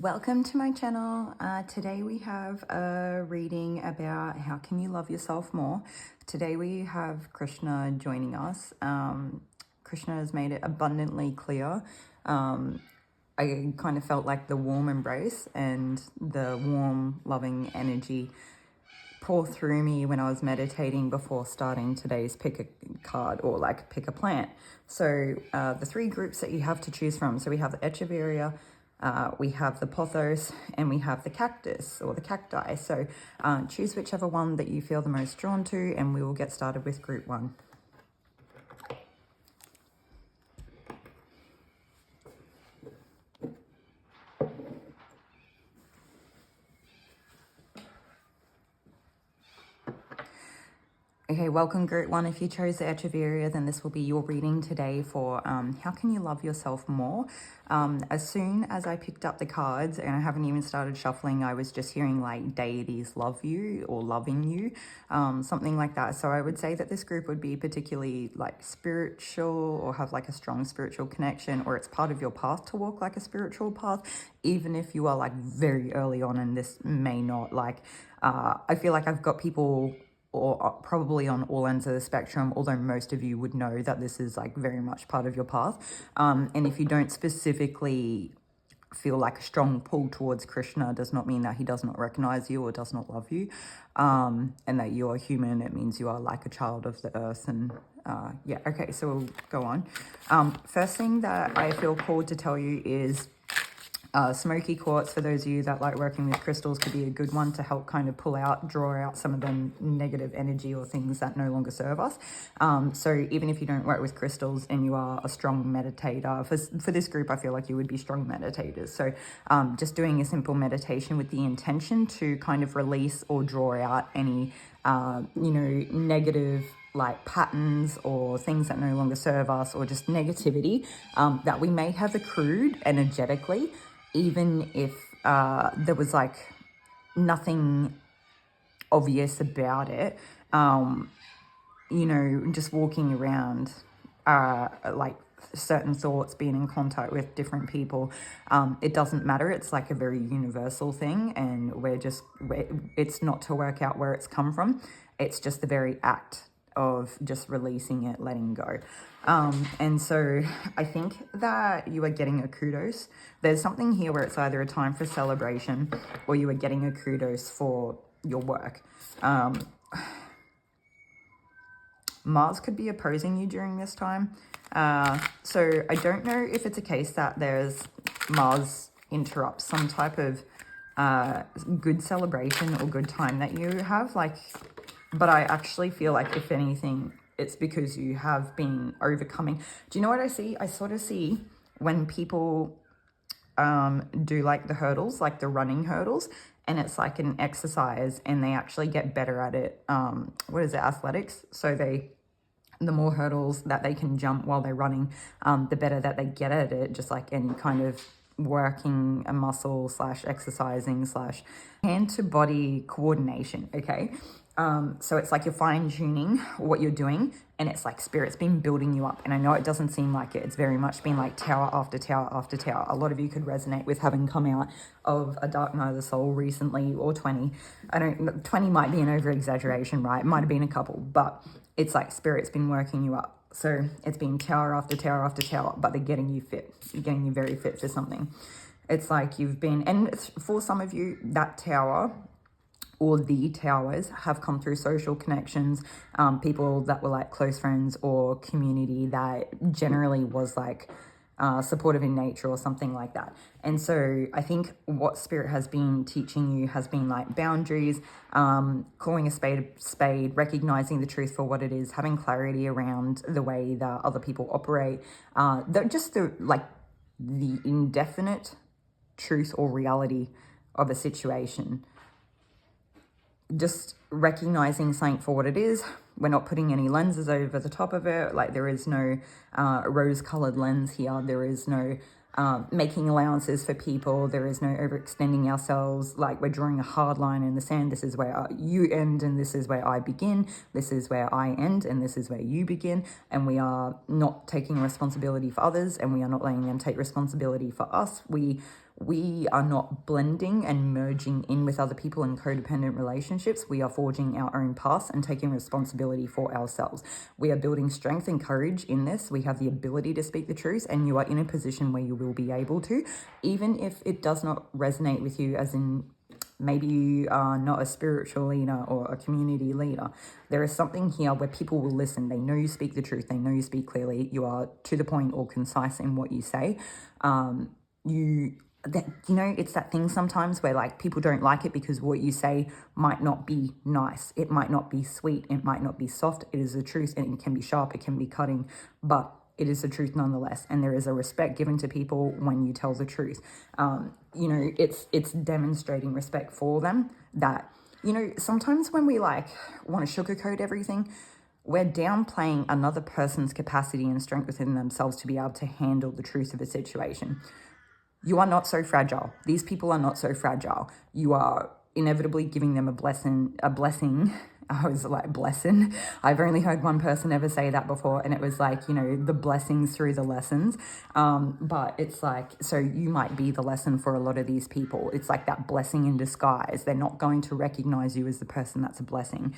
Welcome to my channel. Today we have a reading about how can you love yourself more. Today we have Krishna joining us. Krishna has made it abundantly clear. I kind of felt like the warm embrace and the warm, loving energy pour through me when I was meditating before starting today's pick a card or like pick a plant. So the three groups that you have to choose from. So we have the Echeveria, we have the Pothos, and we have the Cactus or the cacti. So choose whichever one that you feel the most drawn to, and we will get started with group one. Okay, welcome group one. If you chose the Echeveria, then this will be your reading today for how can you love yourself more. As soon as I picked up the cards, and I haven't even started shuffling, I was just hearing like deities love you or loving you, something like that. So I would say that this group would be particularly like spiritual or have like a strong spiritual connection, or it's part of your path to walk like a spiritual path, even if you are like very early on, and this may not like, I feel like I've got people or probably on all ends of the spectrum, although most of you would know that this is like very much part of your path. And if you don't specifically feel like a strong pull towards Krishna, does not mean that he does not recognize you or does not love you, and that you are human. It means you are like a child of the earth. And yeah, okay, so we'll go on. First thing that I feel called to tell you is smoky quartz, for those of you that like working with crystals, could be a good one to help kind of draw out some of the negative energy or things that no longer serve us. So even if you don't work with crystals and you are a strong meditator, for this group, I feel like you would be strong meditators. So just doing a simple meditation with the intention to kind of release or draw out any, negative like patterns or things that no longer serve us, or just negativity that we may have accrued energetically, even if there was like nothing obvious about it. Just walking around like certain thoughts, being in contact with different people, it doesn't matter. It's like a very universal thing, and it's not to work out where it's come from. It's just the very act of just releasing it, letting go. And so I think that you are getting a kudos. There's something here where it's either a time for celebration or you are getting a kudos for your work. Mars could be opposing you during this time. So I don't know if it's a case that there's Mars interrupts some type of good celebration or good time that you have, but I actually feel like, if anything, it's because you have been overcoming. Do you know what I see? I sort of see when people do like the hurdles, like the running hurdles, and it's like an exercise and they actually get better at it. Athletics. So the more hurdles that they can jump while they're running, the better that they get at it, just like any kind of working a muscle / exercising / hand to body coordination. Okay. So it's like you're fine tuning what you're doing, and it's like Spirit's been building you up. And I know it doesn't seem like it. It's very much been like tower after tower after tower. A lot of you could resonate with having come out of a dark night of the soul recently, or 20. 20 might be an over exaggeration, right? It might have been a couple, but it's like Spirit's been working you up. So it's been tower after tower after tower, but they're getting you fit, getting you very fit for something. It's like you've been, and for some of you, that tower or the towers have come through social connections, people that were like close friends or community that generally was like supportive in nature or something like that. And so I think what Spirit has been teaching you has been like boundaries, calling a spade, recognizing the truth for what it is, having clarity around the way that other people operate, the indefinite truth or reality of a situation. Just recognizing something for what it is. We're not putting any lenses over the top of it. Like, there is no rose-colored lens here. There is no making allowances for people. There is no overextending ourselves. Like, we're drawing a hard line in the sand. This is where you end and this is where I begin. This is where I end and this is where you begin. And we are not taking responsibility for others, and we are not letting them take responsibility for us. We we are not blending and merging in with other people in codependent relationships. We are forging our own paths and taking responsibility for ourselves. We are building strength and courage in this. We have the ability to speak the truth, and you are in a position where you will be able to, even if it does not resonate with you, as in maybe you are not a spiritual leader or a community leader. There is something here where people will listen. They know you speak the truth. They know you speak clearly. You are to the point or concise in what you say. It's that thing sometimes where like people don't like it because what you say might not be nice. It might not be sweet. It might not be soft. It is the truth, and it can be sharp. It can be cutting, but it is the truth nonetheless. And there is a respect given to people when you tell the truth. It's demonstrating respect for them that, sometimes when we like want to sugarcoat everything, we're downplaying another person's capacity and strength within themselves to be able to handle the truth of a situation. You are not so fragile. These people are not so fragile. You are inevitably giving them a blessing. I was like, blessing. I've only heard one person ever say that before, and it was like, the blessings through the lessons. But it's like, so you might be the lesson for a lot of these people. It's like that blessing in disguise. They're not going to recognize you as the person that's a blessing.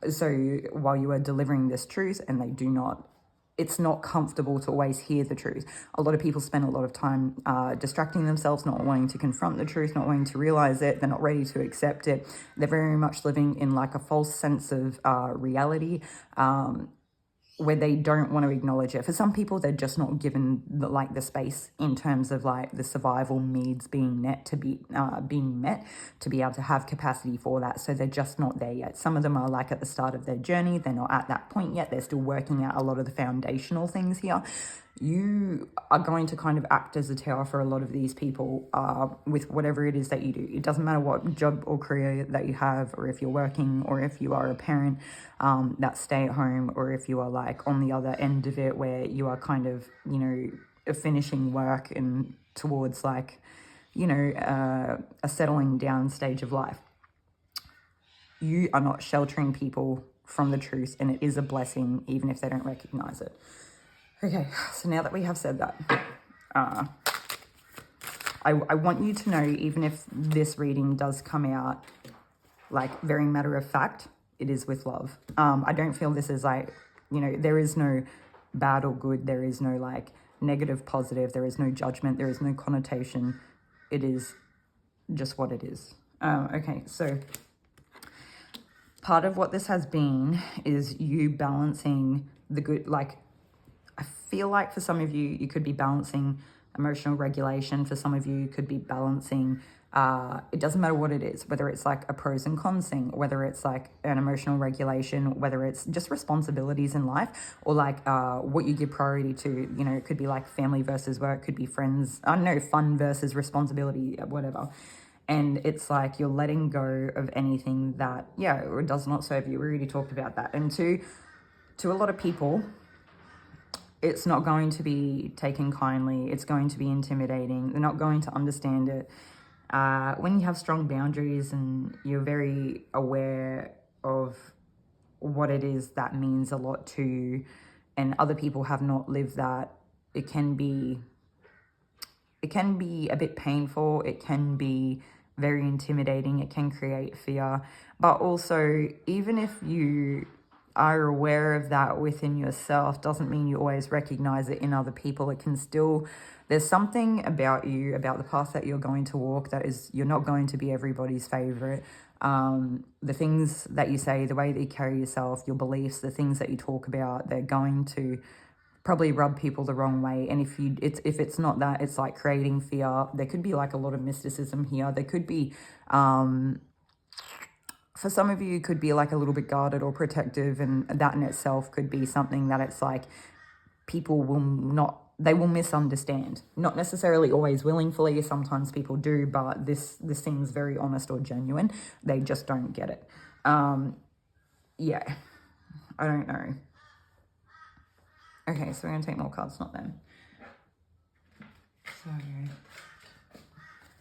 So while you are delivering this truth, and it's not comfortable to always hear the truth. A lot of people spend a lot of time distracting themselves, not wanting to confront the truth, not wanting to realize it. They're not ready to accept it. They're very much living in like a false sense of reality, where they don't want to acknowledge it. For some people, they're just not given the space in terms of like the survival needs being met to be able to have capacity for that. So they're just not there yet. Some of them are like at the start of their journey. They're not at that point yet. They're still working out a lot of the foundational things here. You are going to kind of act as a tower for a lot of these people with whatever it is that you do. It doesn't matter what job or career that you have, or if you're working, or if you are a parent that stay at home, or if you are like on the other end of it where you are kind of, finishing work and towards like, a settling down stage of life. You are not sheltering people from the truth, and it is a blessing even if they don't recognize it. Okay, so now that we have said that, I want you to know, even if this reading does come out like very matter of fact, it is with love. I don't feel this is like, there is no bad or good. There is no like negative, positive. There is no judgment. There is no connotation. It is just what it is. Okay, so part of what this has been is you balancing the good, like, I feel like for some of you, you could be balancing emotional regulation. For some of you, you could be balancing, it doesn't matter what it is, whether it's like a pros and cons thing, whether it's like an emotional regulation, whether it's just responsibilities in life, or like what you give priority to. It could be like family versus work, could be friends, I don't know, fun versus responsibility, whatever. And it's like you're letting go of anything that, it does not serve you. We already talked about that. And to a lot of people, it's not going to be taken kindly. It's going to be intimidating. They're not going to understand it. When you have strong boundaries and you're very aware of what it is that means a lot to you, and other people have not lived that, it can be a bit painful. It can be very intimidating. It can create fear. But also, even if you are aware of that within yourself, doesn't mean you always recognize it in other people. It can still, there's something about you, about the path that you're going to walk, that is, you're not going to be everybody's favorite. The things that you say, the way that you carry yourself, your beliefs, the things that you talk about, they're going to probably rub people the wrong way. And if it's not that, it's like creating fear. There could be like a lot of mysticism here. There could be, for some of you, could be like a little bit guarded or protective, and that in itself could be something that it's like people they will misunderstand. Not necessarily always willingly, sometimes people do, but this seems very honest or genuine. They just don't get it. I don't know. Okay, so we're going to take more cards, not them. So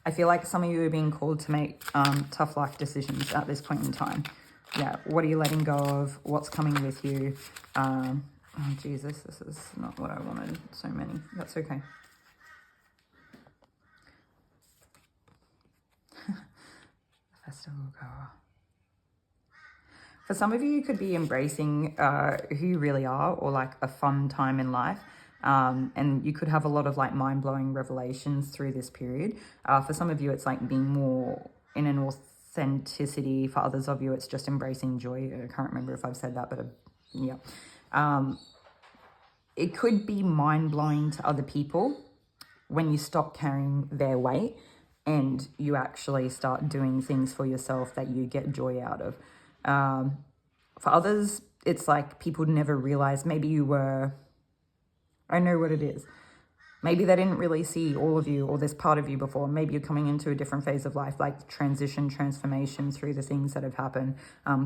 I feel like some of you are being called to make tough life decisions at this point in time. Yeah, what are you letting go of? What's coming with you? Oh, Jesus, this is not what I wanted. So many. That's okay. Festival goer. For some of you, you could be embracing who you really are, or like a fun time in life. And you could have a lot of like mind-blowing revelations through this period. For some of you, it's like being more in an authenticity. For others of you, it's just embracing joy. I can't remember if I've said that, but yeah. It could be mind-blowing to other people when you stop carrying their weight and you actually start doing things for yourself that you get joy out of. For others, it's like people never realize maybe you were, I know what it is. Maybe they didn't really see all of you or this part of you before. Maybe you're coming into a different phase of life, like transition, transformation through the things that have happened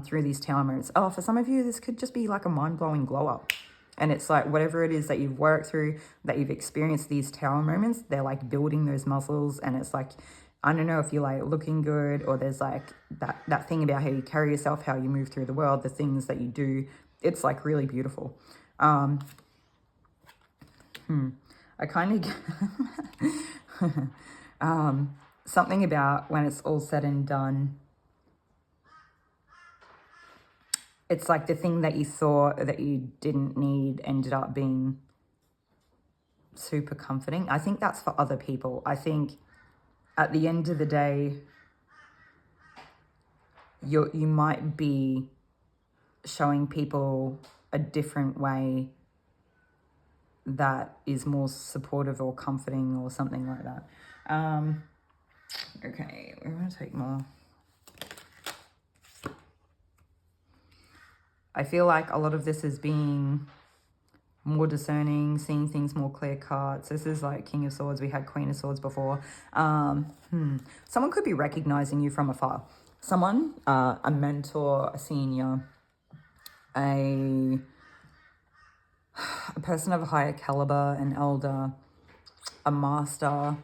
through these tower moments. Oh, for some of you, this could just be like a mind-blowing glow up. And it's like whatever it is that you've worked through, that you've experienced these tower moments, they're like building those muscles. And it's like, I don't know if you're like looking good, or there's like that thing about how you carry yourself, how you move through the world, the things that you do. It's like really beautiful. I kind of something about when it's all said and done, it's like the thing that you thought that you didn't need ended up being super comforting. I think that's for other people. I think at the end of the day, you might be showing people a different way that is more supportive or comforting or something like that. Okay, we're going to take more. I feel like a lot of this is being more discerning, seeing things more clear cut. So this is like King of Swords. We had Queen of Swords before. Someone could be recognizing you from afar. Someone, a mentor, a senior, a person of a higher caliber, an elder, a master,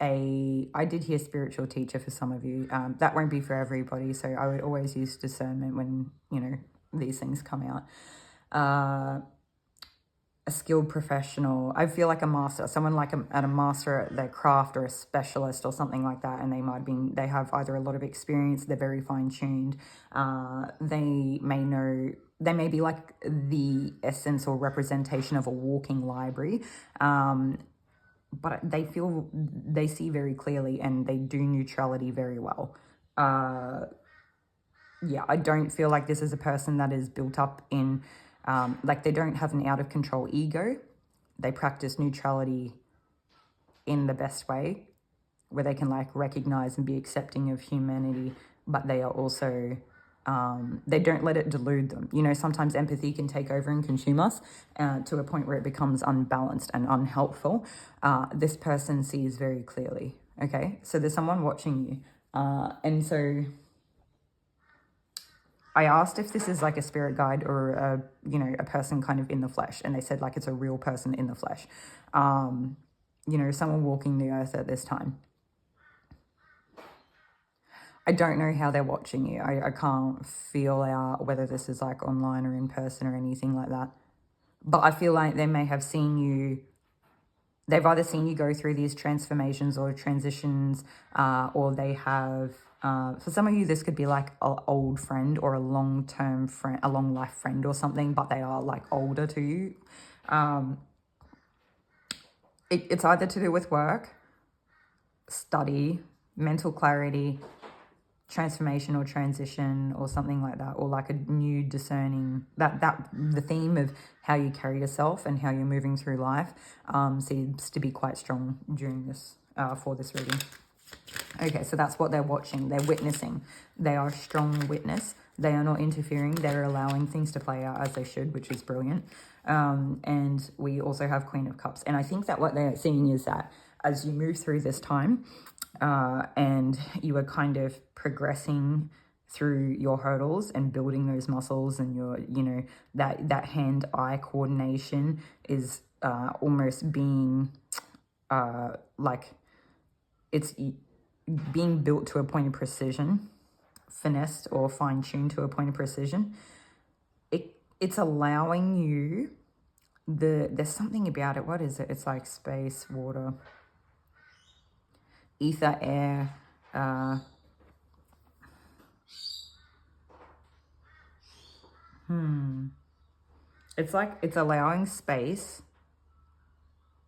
I did hear spiritual teacher for some of you. That won't be for everybody, so I would always use discernment when, you know, these things come out. A skilled professional. I feel like a master, someone like a master at their craft, or a specialist or something like that, and they have either a lot of experience, they're very fine-tuned, they may be like the essence or representation of a walking library, but they see very clearly, and they do neutrality very well. Yeah, I don't feel like this is a person that is built up in like they don't have an out of control ego. They practice neutrality in the best way, where they can like recognize and be accepting of humanity, but they are also, they don't let it delude them. You know, sometimes empathy can take over and consume us to a point where it becomes unbalanced and unhelpful. This person sees very clearly, okay? So there's someone watching you. And so I asked if this is like a spirit guide or a person kind of in the flesh, and they said like it's a real person in the flesh. Someone walking the earth at this time. I don't know how they're watching you. I can't feel out whether this is like online or in person or anything like that. But I feel like they may have seen you. They've either seen you go through these transformations or transitions, or they have. For some of you, this could be like an old friend or a long-term friend, a long life friend or something, but they are like older to you. It's either to do with work, study, mental clarity, transformation or transition or something like that, or like a new discerning, that the theme of how you carry yourself and how you're moving through life seems to be quite strong during this, for this reading. Okay, so that's what they're watching. They're witnessing. They are a strong witness. They are not interfering. They're allowing things to play out as they should, which is brilliant. And we also have Queen of Cups. And I think that what they're seeing is that as you move through this time and you are kind of progressing through your hurdles and building those muscles, and your, that hand-eye coordination is almost being like it's being built to a point of precision, finessed or fine-tuned to a point of precision. It's allowing you, there's something about it. What is it? It's like space, water, ether, air, It's like it's allowing space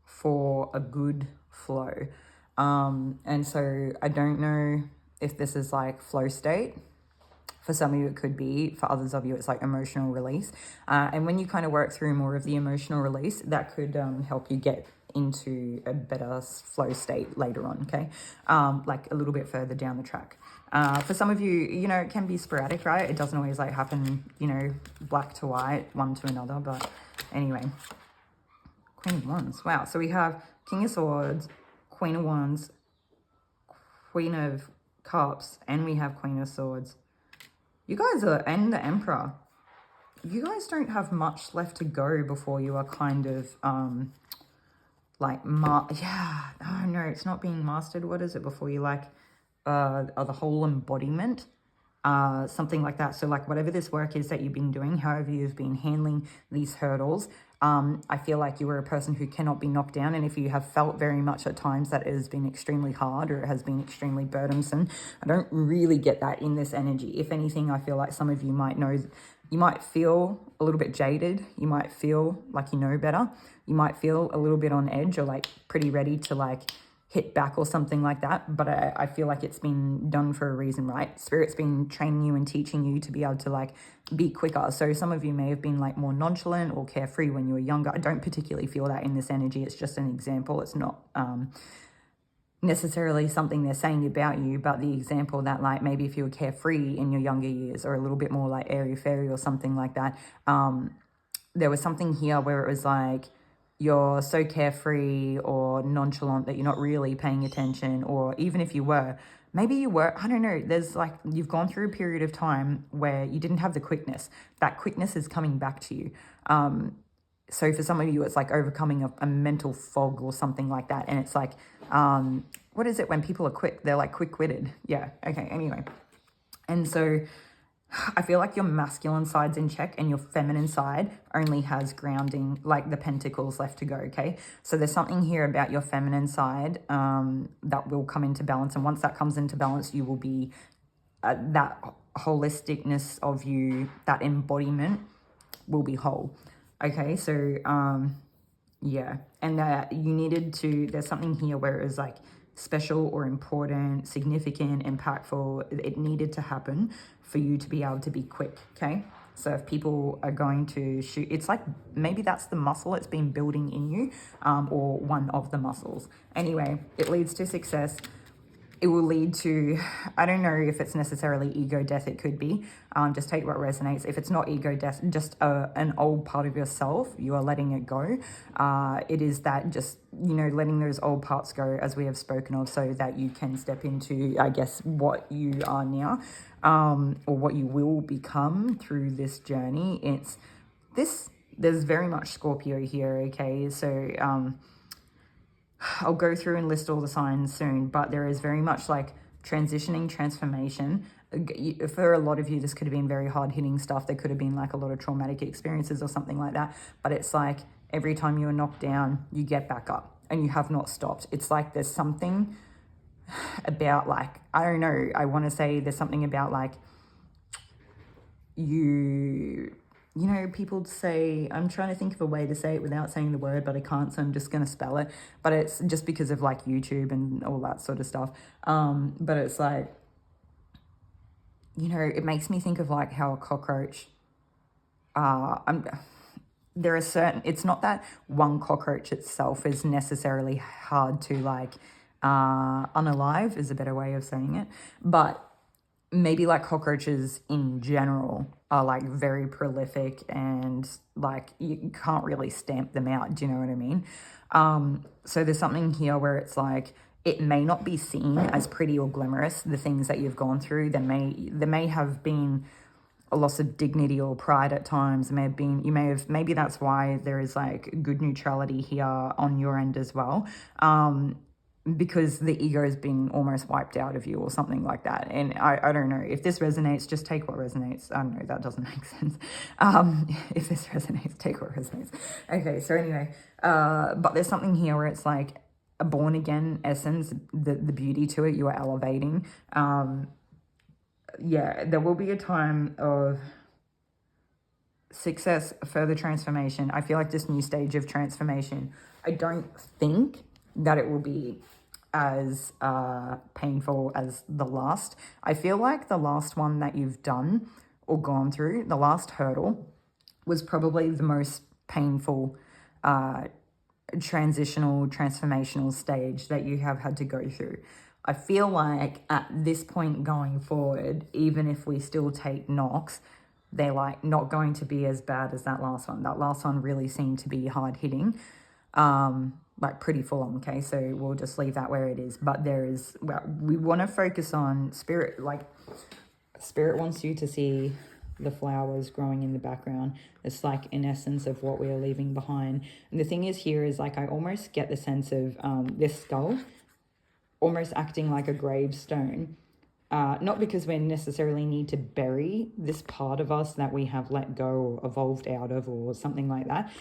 for a good flow. And so I don't know if this is like flow state. For some of you, it could be. For others of you, it's like emotional release. And when you kind of work through more of the emotional release, that could help you get into a better flow state later on, okay? Like a little bit further down the track. For some of you, you know, it can be sporadic, right? It doesn't always like happen, you know, black to white, one to another. But anyway, Queen of Wands. Wow. So we have King of Swords, Queen of Wands, Queen of Cups, and we have Queen of Swords. You guys are, and the Emperor, you guys don't have much left to go before you are kind of, like, oh no, it's not being mastered. What is it? Before you, like, are the whole embodiment, something like that. So, like, whatever this work is that you've been doing, however you've been handling these hurdles, I feel like you are a person who cannot be knocked down. And if you have felt very much at times that it has been extremely hard or it has been extremely burdensome, I don't really get that in this energy. If anything, I feel like some of you might know, you might feel a little bit jaded. You might feel like you know better. You might feel a little bit on edge or like pretty ready to like hit back or something like that. But I feel like it's been done for a reason, right? Spirit's been training you and teaching you to be able to like be quicker. So some of you may have been like more nonchalant or carefree when you were younger. I don't particularly feel that in this energy. It's just an example. It's not necessarily something they're saying about you, but the example that like maybe if you were carefree in your younger years or a little bit more like airy-fairy or something like that, there was something here where it was like, you're so carefree or nonchalant that you're not really paying attention, or even if you were, maybe you were, I don't know, there's like, you've gone through a period of time where you didn't have the quickness. That quickness is coming back to you. So for some of you, it's like overcoming a mental fog or something like that. And it's like, what is it when people are quick? They're like quick-witted. Yeah, okay, anyway. And so I feel like your masculine side's in check and your feminine side only has grounding, like the pentacles left to go, okay? So there's something here about your feminine side that will come into balance. And once that comes into balance, you will be, that holisticness of you, that embodiment will be whole, okay? So, yeah. And that you needed to, there's something here where it was like special or important, significant, impactful. It needed to happen for you to be able to be quick, okay? So if people are going to shoot, it's like maybe that's the muscle it's been building in you, or one of the muscles. Anyway, it leads to success. It will lead to, I don't know if it's necessarily ego death, it could be. Just take what resonates. If it's not ego death, just an old part of yourself, you are letting it go. It is that just, you know, letting those old parts go, as we have spoken of, so that you can step into, I guess, what you are now, or what you will become through this journey. It's this, there's very much Scorpio here, okay? So, I'll go through and list all the signs soon, but there is very much like transitioning, transformation. For a lot of you, this could have been very hard-hitting stuff. There could have been like a lot of traumatic experiences or something like that. But it's like every time you are knocked down, you get back up and you have not stopped. It's like there's something about like, I don't know, I want to say there's something about like you know, people say, I'm trying to think of a way to say it without saying the word, but I can't, so I'm just going to spell it. But it's just because of like YouTube and all that sort of stuff. But it's like, you know, it makes me think of like how a cockroach, there are certain, it's not that one cockroach itself is necessarily hard to like, unalive is a better way of saying it. But maybe like cockroaches in general are like very prolific and like you can't really stamp them out. Do you know what I mean? So there's something here where it's like, it may not be seen as pretty or glamorous, the things that you've gone through. There may have been a loss of dignity or pride at times. Maybe that's why there is like good neutrality here on your end as well. Because the ego has been almost wiped out of you or something like that. And I don't know. If this resonates, just take what resonates. I don't know, that doesn't make sense. If this resonates, take what resonates. Okay, so anyway, but there's something here where it's like a born-again essence, the beauty to it, you are elevating. Yeah, there will be a time of success, further transformation. I feel like this new stage of transformation, I don't think that it will be as painful as the last. I feel like the last one that you've done or gone through, the last hurdle, was probably the most painful transformational stage that you have had to go through. I feel like at this point going forward, even if we still take knocks, they're like not going to be as bad as that last one. That last one really seemed to be hard hitting, like pretty full on. Okay, so we'll just leave that where it is. But there is, well, we want to focus on spirit. Like spirit wants you to see the flowers growing in the background. It's like in essence of what we are leaving behind. And the thing is here is like I almost get the sense of this skull almost acting like a gravestone. Not because we necessarily need to bury this part of us that we have let go or evolved out of or something like that,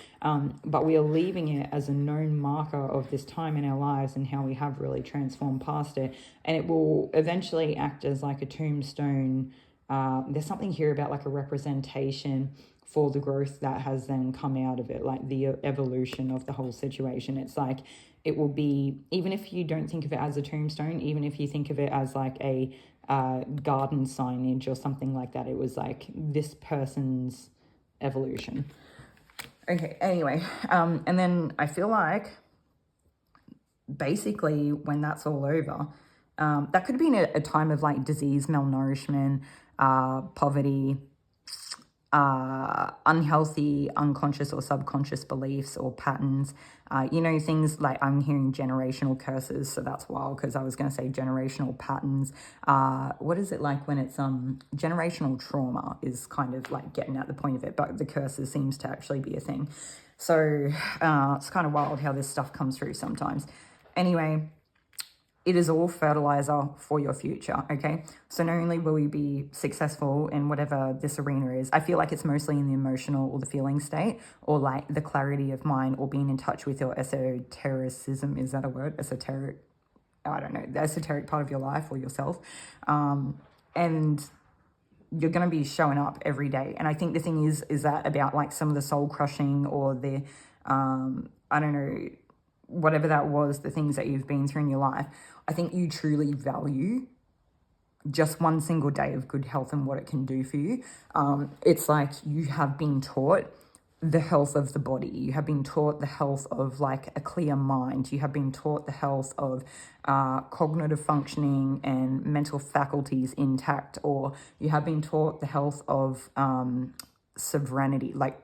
but we are leaving it as a known marker of this time in our lives and how we have really transformed past it. And it will eventually act as like a tombstone. There's something here about like a representation for the growth that has then come out of it, like the evolution of the whole situation. It's like it will be, even if you don't think of it as a tombstone, even if you think of it as like a garden signage or something like that, it was like this person's evolution. Okay, anyway, and then I feel like basically when that's all over, that could have been a time of like disease, malnourishment, poverty, unhealthy, unconscious or subconscious beliefs or patterns. Things like I'm hearing generational curses, so that's wild because I was going to say generational patterns. What is it like when it's generational trauma is kind of like getting at the point of it, but the curses seems to actually be a thing. So it's kind of wild how this stuff comes through sometimes. Anyway, it is all fertilizer for your future, okay? So not only will you be successful in whatever this arena is, I feel like it's mostly in the emotional or the feeling state or like the clarity of mind or being in touch with your esotericism. Is that a word? Esoteric? I don't know. The esoteric part of your life or yourself. And you're going to be showing up every day. And I think the thing is that about like some of the soul crushing or the, I don't know, whatever that was, the things that you've been through in your life, I think you truly value just one single day of good health and what it can do for you. It's like you have been taught the health of the body. You have been taught the health of like a clear mind. You have been taught the health of cognitive functioning and mental faculties intact, or you have been taught the health of sovereignty, like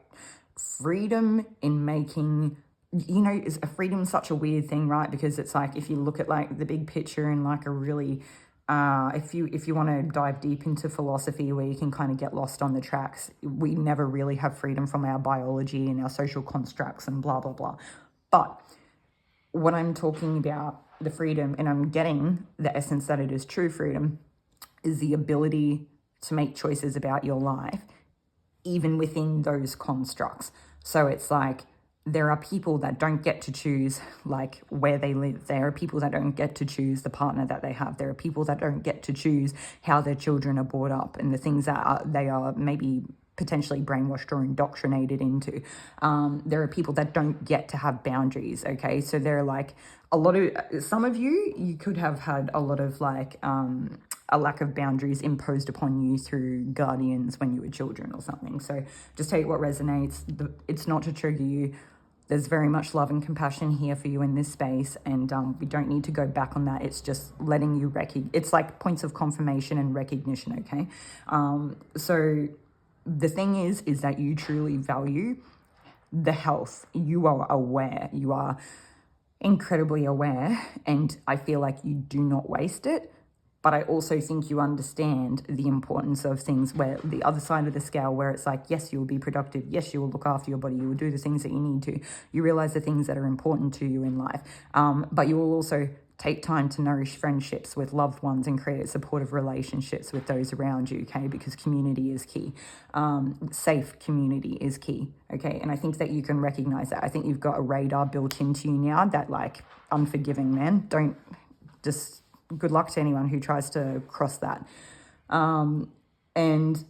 freedom in making, is a freedom such a weird thing, right? Because it's like if you look at like the big picture and like a really if you want to dive deep into philosophy where you can kind of get lost on the tracks, we never really have freedom from our biology and our social constructs and blah blah blah. But what I'm talking about, the freedom, and I'm getting the essence that it is true freedom, is the ability to make choices about your life even within those constructs. So it's like there are people that don't get to choose like where they live. There are people that don't get to choose the partner that they have. There are people that don't get to choose how their children are brought up and the things that they are maybe potentially brainwashed or indoctrinated into. There are people that don't get to have boundaries, okay? So there are like a lot of, some of you could have had a lot of like a lack of boundaries imposed upon you through guardians when you were children or something. So just take what resonates. It's not to trigger you. There's very much love and compassion here for you in this space, and we don't need to go back on that. It's just letting you it's like points of confirmation and recognition, okay? So the thing is that you truly value the health. You are aware. You are incredibly aware, and I feel like you do not waste it. But I also think you understand the importance of things where the other side of the scale, where it's like, yes, you will be productive. Yes, you will look after your body. You will do the things that you need to. You realize the things that are important to you in life. But you will also take time to nourish friendships with loved ones and create supportive relationships with those around you, okay? Because community is key. Safe community is key, okay? And I think that you can recognize that. I think you've got a radar built into you now that like unforgiving, man. Don't just... good luck to anyone who tries to cross that. And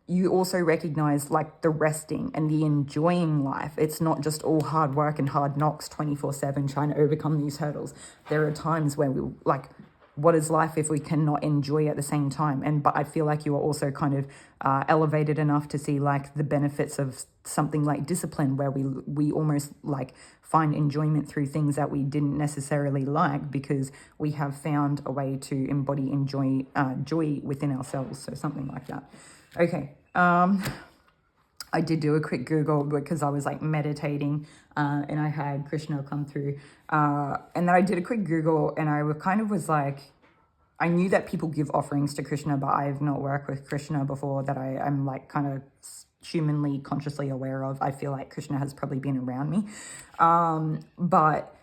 you also recognize like the resting and the enjoying life. It's not just all hard work and hard knocks 24/7 trying to overcome these hurdles. There are times where we like, what is life if we cannot enjoy at the same time? But I feel like you are also kind of elevated enough to see like the benefits of something like discipline, where we almost like find enjoyment through things that we didn't necessarily like, because we have found a way to embody joy within ourselves. So something like that. Okay. I did do a quick Google because I was like meditating and I had Krishna come through. And then I did a quick Google and I kind of was like, I knew that people give offerings to Krishna, but I've not worked with Krishna before that I'm like kind of humanly consciously aware of. I feel like Krishna has probably been around me. But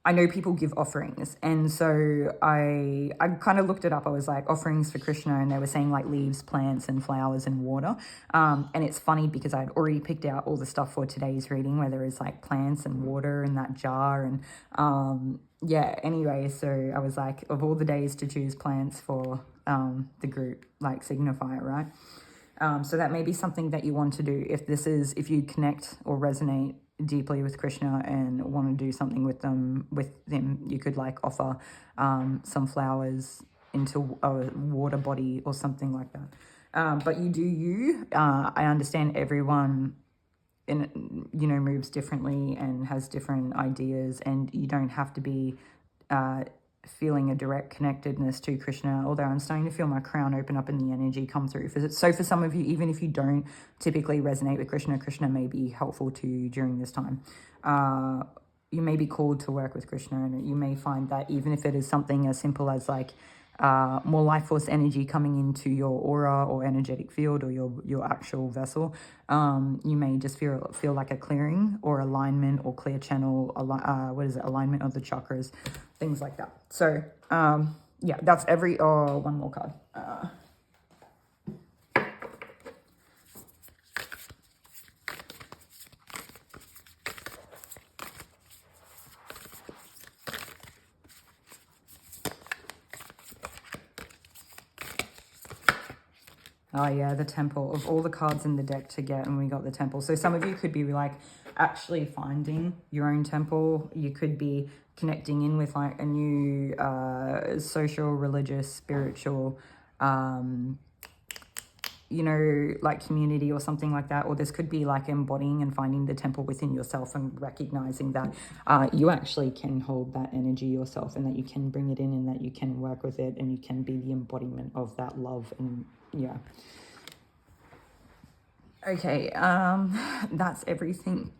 I know people give offerings, and so I kind of looked it up. I was like, offerings for Krishna, and they were saying like leaves, plants, and flowers and water. And it's funny because I'd already picked out all the stuff for today's reading, where there is like plants and water in that jar, and yeah. Anyway, so I was like, of all the days to choose plants for the group, like signify it, right? So that may be something that you want to do if you connect or resonate deeply with Krishna and want to do something with them. You could like offer some flowers into a water body or something like that. But you do you. I understand everyone moves differently and has different ideas, and you don't have to be feeling a direct connectedness to Krishna, although I'm starting to feel my crown open up and the energy come through. So for some of you, even if you don't typically resonate with Krishna, Krishna may be helpful to you during this time. You may be called to work with Krishna, and you may find that even if it is something as simple as like more life force energy coming into your aura or energetic field or your actual vessel, you may just feel like a clearing or alignment or clear channel, alignment of the chakras, things like that. So yeah, that's one more card. Oh yeah, the temple. Of all the cards in the deck to get, and we got the temple. So some of you could be like actually finding your own temple. You could be connecting in with like a new social, religious, spiritual, like community or something like that. Or this could be like embodying and finding the temple within yourself and recognizing that you actually can hold that energy yourself, and that you can bring it in, and that you can work with it, and you can be the embodiment of that love. And yeah. Okay, that's everything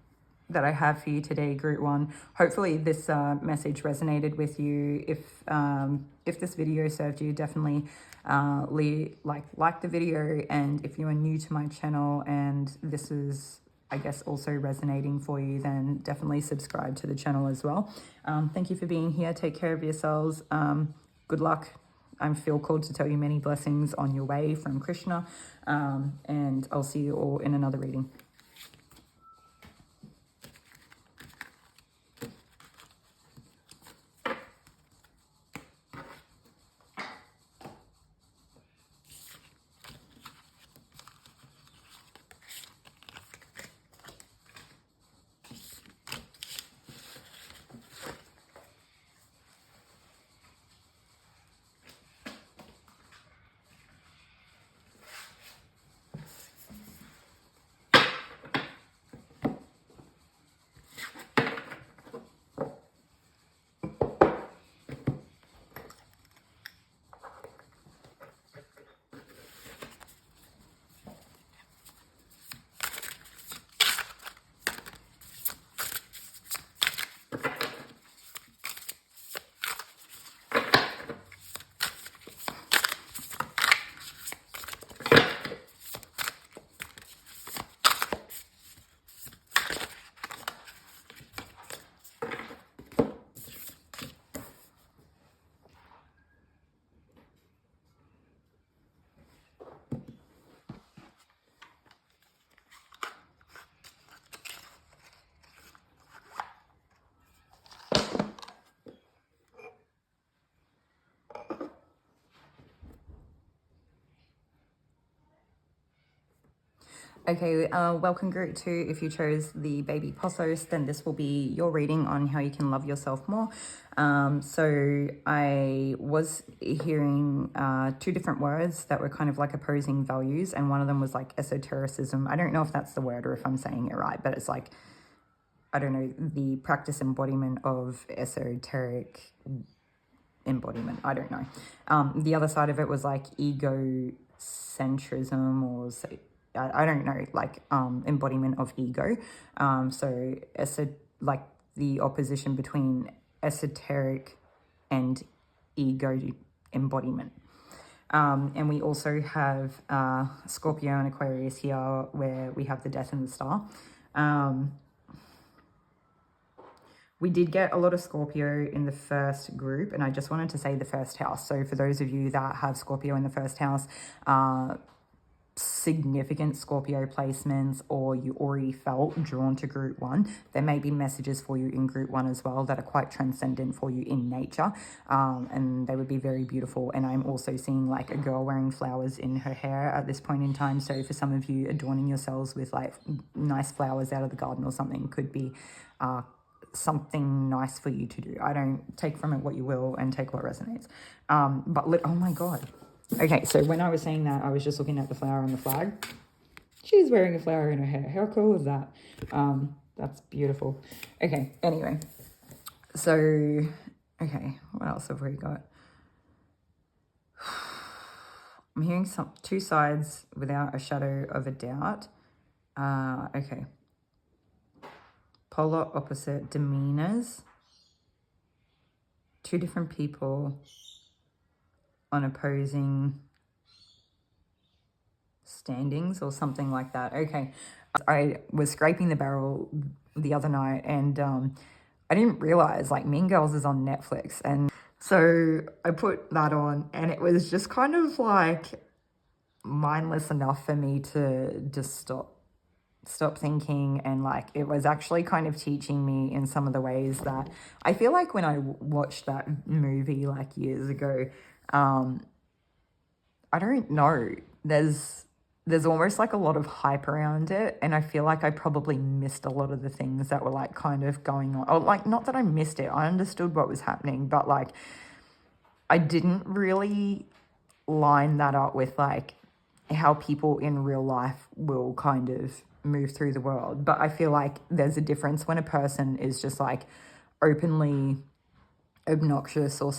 that I have for you today, Group 1. Hopefully this message resonated with you. If this video served you, definitely like the video. And if you are new to my channel and this is, I guess, also resonating for you, then definitely subscribe to the channel as well. Thank you for being here. Take care of yourselves. Good luck. I feel called to tell you many blessings on your way from Krishna. And I'll see you all in another reading. Okay, welcome group 2. If you chose the baby Pothos, then this will be your reading on how you can love yourself more. So I was hearing 2 different words that were kind of like opposing values, and one of them was like esotericism. I don't know if that's the word or if I'm saying it right, but it's like, I don't know, the practice embodiment of esoteric embodiment. I don't know. The other side of it was like egocentrism, or I don't know, like embodiment of ego. So like the opposition between esoteric and ego embodiment. And we also have Scorpio and Aquarius here, where we have the death and the star. We did get a lot of Scorpio in the first group, and I just wanted to say the first house. So for those of you that have Scorpio in the first house, significant Scorpio placements, or you already felt drawn to group 1, there may be messages for you in group 1 as well that are quite transcendent for you in nature, and they would be very beautiful. And I'm also seeing like a girl wearing flowers in her hair at this point in time. So for some of you, adorning yourselves with like nice flowers out of the garden or something could be something nice for you to do. I don't take from it what you will and take what resonates. Oh my God. Okay, so when I was saying that, I was just looking at the flower on the flag. She's wearing a flower in her hair. How cool is that? That's beautiful. Okay, anyway. So, okay, what else have we got? I'm hearing 2 sides without a shadow of a doubt. Okay. Polar opposite demeanors. 2 different people on opposing standings or something like that. Okay. I was scraping the barrel the other night, and I didn't realize like Mean Girls is on Netflix, and so I put that on, and it was just kind of like mindless enough for me to just stop thinking. And like it was actually kind of teaching me in some of the ways that I feel like when I watched that movie like years ago, I don't know, there's almost like a lot of hype around it, and I feel like I probably missed a lot of the things that were like kind of going on. Or like, not that I missed it, I understood what was happening, but like I didn't really line that up with like how people in real life will kind of move through the world. But I feel like there's a difference when a person is just like openly obnoxious or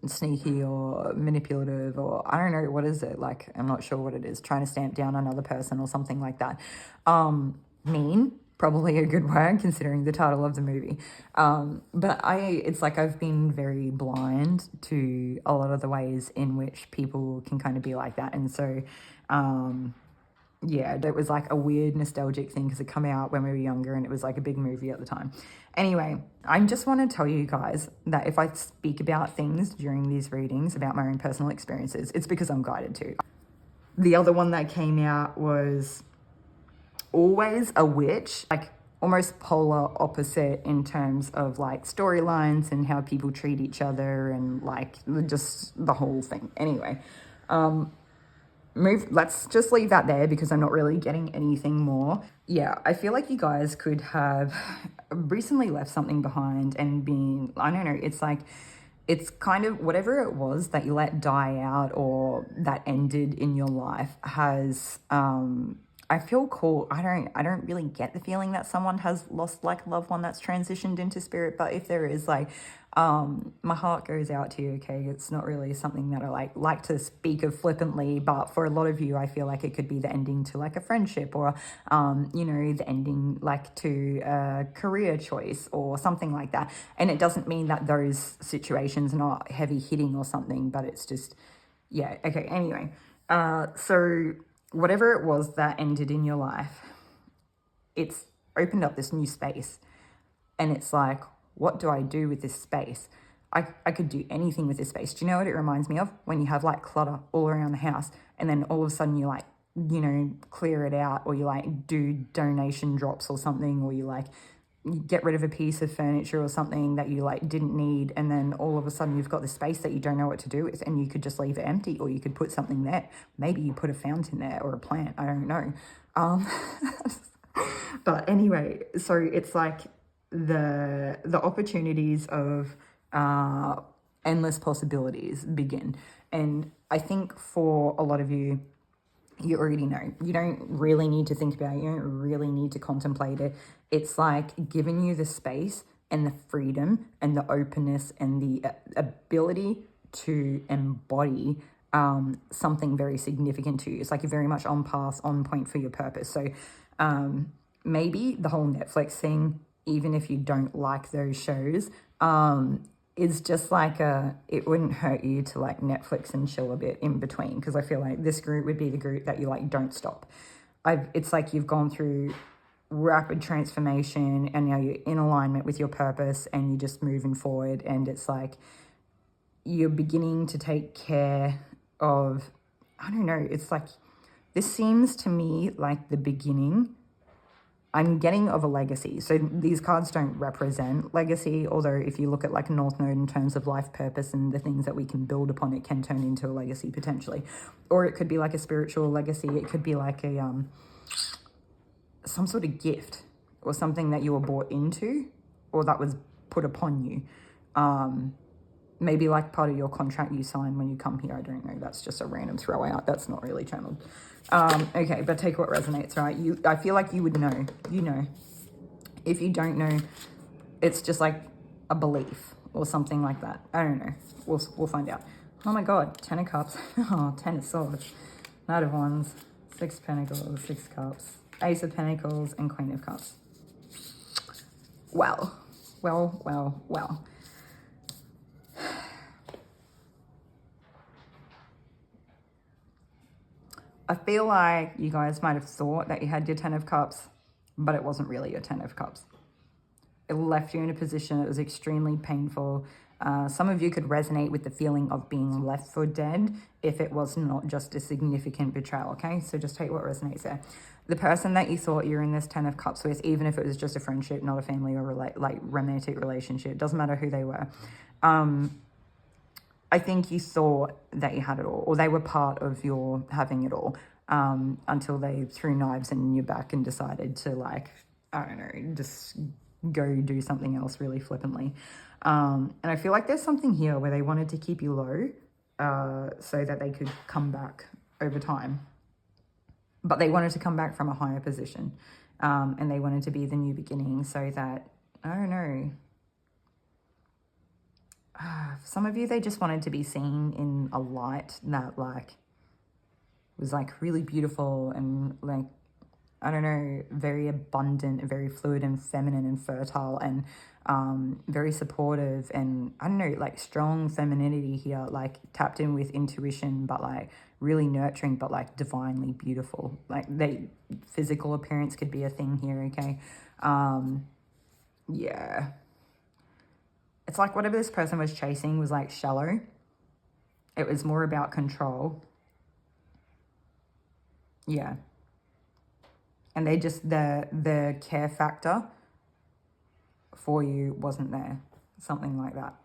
sneaky or manipulative, or I don't know, what is it, like I'm not sure what it is, trying to stamp down another person or something like that. Mean, probably a good word considering the title of the movie. But it's like I've been very blind to a lot of the ways in which people can kind of be like that. And so yeah, it was like a weird nostalgic thing because it came out when we were younger and it was like a big movie at the time. Anyway, I just want to tell you guys that if I speak about things during these readings about my own personal experiences, it's because I'm guided to. The other one that came out was always a witch, like almost polar opposite in terms of like storylines and how people treat each other and like just the whole thing. Anyway, let's just leave that there because I'm not really getting anything more. Yeah, I feel like you guys could have recently left something behind and been, I don't know, it's like, it's kind of whatever it was that you let die out or that ended in your life has, I feel cool. I don't really get the feeling that someone has lost like a loved one that's transitioned into spirit, but if there is, like, my heart goes out to you, okay? It's not really something that I like to speak of flippantly, but for a lot of you, I feel like it could be the ending to like a friendship or, you know, the ending like to a career choice or something like that. And it doesn't mean that those situations are not heavy hitting or something, but it's just, yeah, okay, anyway. So whatever it was that ended in your life, it's opened up this new space. And it's like, what do I do with this space? I could do anything with this space. Do you know what it reminds me of? When you have like clutter all around the house and then all of a sudden you like, you know, clear it out, or you like do donation drops or something, or you like, get rid of a piece of furniture or something that you like didn't need, and then all of a sudden you've got this space that you don't know what to do with, and you could just leave it empty, or you could put something there. Maybe you put a fountain there or a plant, I don't know. But anyway, so it's like the opportunities of endless possibilities begin. And I think for a lot of you, you already know. You don't really need to think about it. You don't really need to contemplate it. It's like giving you the space and the freedom and the openness and the ability to embody something very significant to you. It's like you're very much on path, on point for your purpose. So maybe the whole Netflix thing, even if you don't like those shows, is just like it wouldn't hurt you to like Netflix and chill a bit in between, because I feel like this group would be the group that you like don't stop. It's like you've gone through rapid transformation and now you're in alignment with your purpose and you're just moving forward, and it's like you're beginning to take care of, I don't know, it's like this seems to me like the beginning I'm getting of a legacy. So these cards don't represent legacy, although if you look at like a North Node in terms of life purpose and the things that we can build upon, it can turn into a legacy potentially. Or it could be like a spiritual legacy. It could be like a some sort of gift or something that you were bought into or that was put upon you. Maybe like part of your contract you sign when you come here. I don't know. That's just a random throw out. That's not really channeled. Okay, but take what resonates, right? I feel like you would know. You know. If you don't know, it's just like a belief or something like that. I don't know. We'll find out. Oh my God, 10 of Cups. Oh, 10 of Swords. Knight of Wands. 6 Pentacles, 6 Cups. Ace of Pentacles and Queen of Cups. Well. I feel like you guys might have thought that you had your 10 of Cups, but it wasn't really your 10 of Cups. It left you in a position that was extremely painful. Some of you could resonate with the feeling of being left for dead if it was not just a significant betrayal, okay? So just take what resonates there. The person that you thought you were in this 10 of Cups with, even if it was just a friendship, not a family or like romantic relationship, doesn't matter who they were. I think you thought that you had it all, or they were part of your having it all, until they threw knives in your back and decided to, like, I don't know, just go do something else really flippantly. And I feel like there's something here where they wanted to keep you low so that they could come back over time. But they wanted to come back from a higher position, and they wanted to be the new beginning so that, I don't know, for some of you, they just wanted to be seen in a light that, like, was, like, really beautiful and, like, I don't know, very abundant, very fluid and feminine and fertile and very supportive and, I don't know, like, strong femininity here, like, tapped in with intuition, but, like, really nurturing, but, like, divinely beautiful. Like, physical appearance could be a thing here, okay? Yeah. It's like whatever this person was chasing was like shallow. It was more about control. Yeah. And they just, the care factor for you wasn't there. Something like that.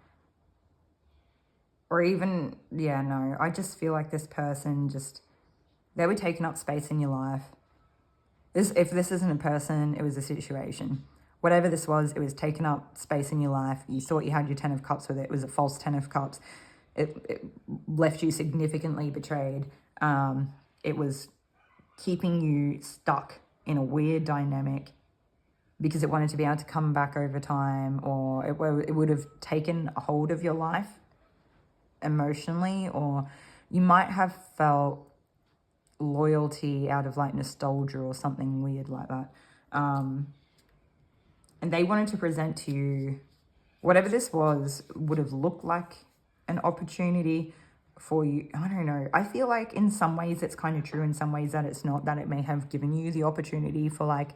Or even, yeah, no. I just feel like this person just, they were taking up space in your life. If this isn't a person, it was a situation. Whatever this was, it was taking up space in your life. You thought you had your 10 of Cups with it. It was a false 10 of Cups. It left you significantly betrayed. It was keeping you stuck in a weird dynamic because it wanted to be able to come back over time, or it would have taken a hold of your life emotionally, or you might have felt loyalty out of like nostalgia or something weird like that. And they wanted to present to you, whatever this was, would have looked like an opportunity for you. I don't know. I feel like in some ways it's kind of true, in some ways that it's not, that it may have given you the opportunity for like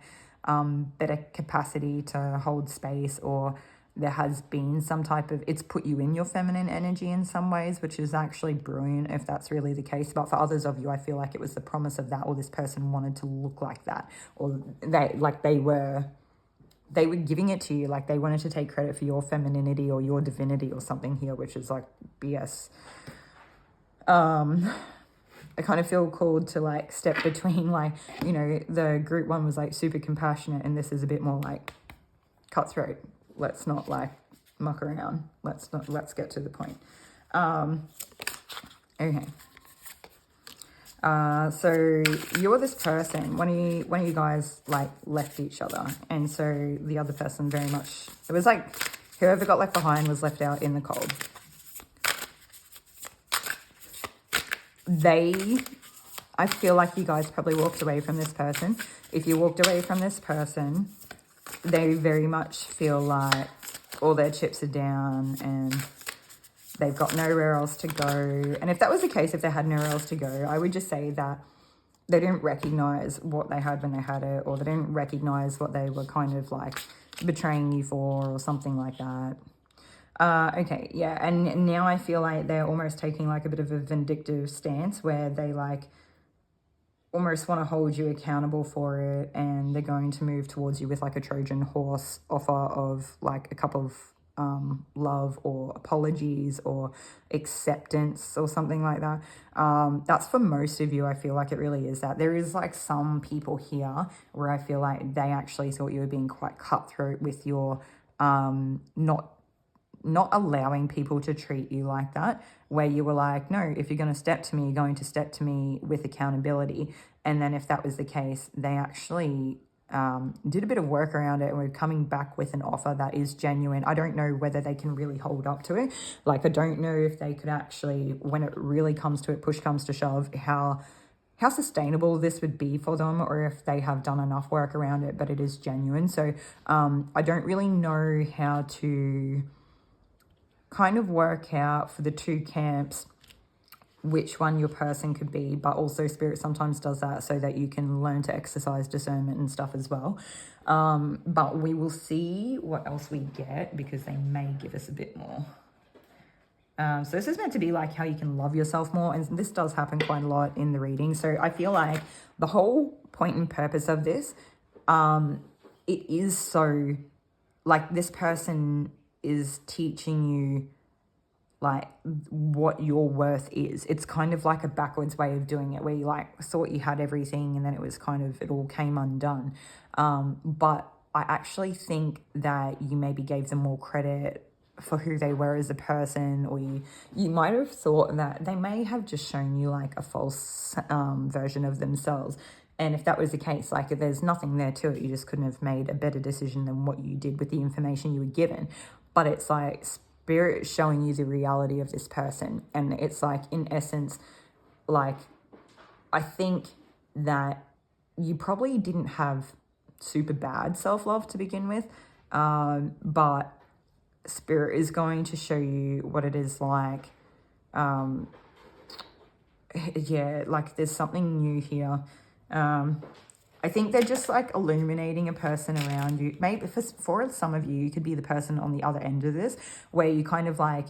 better capacity to hold space, or there has been some type of, it's put you in your feminine energy in some ways, which is actually brilliant if that's really the case. But for others of you, I feel like it was the promise of that, or this person wanted to look like that, or they were they were giving it to you, like they wanted to take credit for your femininity or your divinity or something here, which is like BS. I kind of feel called to like step between, like, you know, the group one was like super compassionate and this is a bit more like cutthroat. Let's not like muck around. Let's get to the point. Okay. So you're this person, one of you guys like left each other, and so the other person very much, it was like whoever got left behind was left out in the cold. I feel like you guys probably walked away from this person. If you walked away from this person, they very much feel like all their chips are down and they've got nowhere else to go. And if that was the case, if they had nowhere else to go, I would just say that they didn't recognize what they had when they had it, or they didn't recognize what they were kind of like betraying you for or something like that. Okay, yeah, and now I feel like they're almost taking like a bit of a vindictive stance where they like almost want to hold you accountable for it, and they're going to move towards you with like a Trojan horse offer of like a cup of love or apologies or acceptance or something like that. That's for most of you. I feel like it really is that. There is like some people here where I feel like they actually thought you were being quite cutthroat with your not allowing people to treat you like that, where you were like, no, if you're going to step to me, you're going to step to me with accountability. And then if that was the case, they actually did a bit of work around it and we're coming back with an offer that is genuine. I don't know whether they can really hold up to it. Like, I don't know if they could actually, when it really comes to it, push comes to shove, how sustainable this would be for them, or if they have done enough work around it, but it is genuine. So I don't really know how to kind of work out for the two camps which one your person could be, but also Spirit sometimes does that so that you can learn to exercise discernment and stuff as well. But we will see what else we get, because they may give us a bit more. So this is meant to be like how you can love yourself more, and this does happen quite a lot in the reading. So I feel like the whole point and purpose of this, it is so like this person is teaching you like what your worth is. It's kind of like a backwards way of doing it, where you like thought you had everything and then it was kind of, it all came undone. But I actually think that you maybe gave them more credit for who they were as a person, or you might have thought that they may have just shown you like a false version of themselves. And if that was the case, like if there's nothing there to it, you just couldn't have made a better decision than what you did with the information you were given. But it's like Spirit showing you the reality of this person. And it's like, in essence, like, I think that you probably didn't have super bad self-love to begin with. But Spirit is going to show you what it is like. Yeah, like there's something new here. I think they're just like illuminating a person around you. Maybe for some of you, you could be the person on the other end of this, where you kind of like,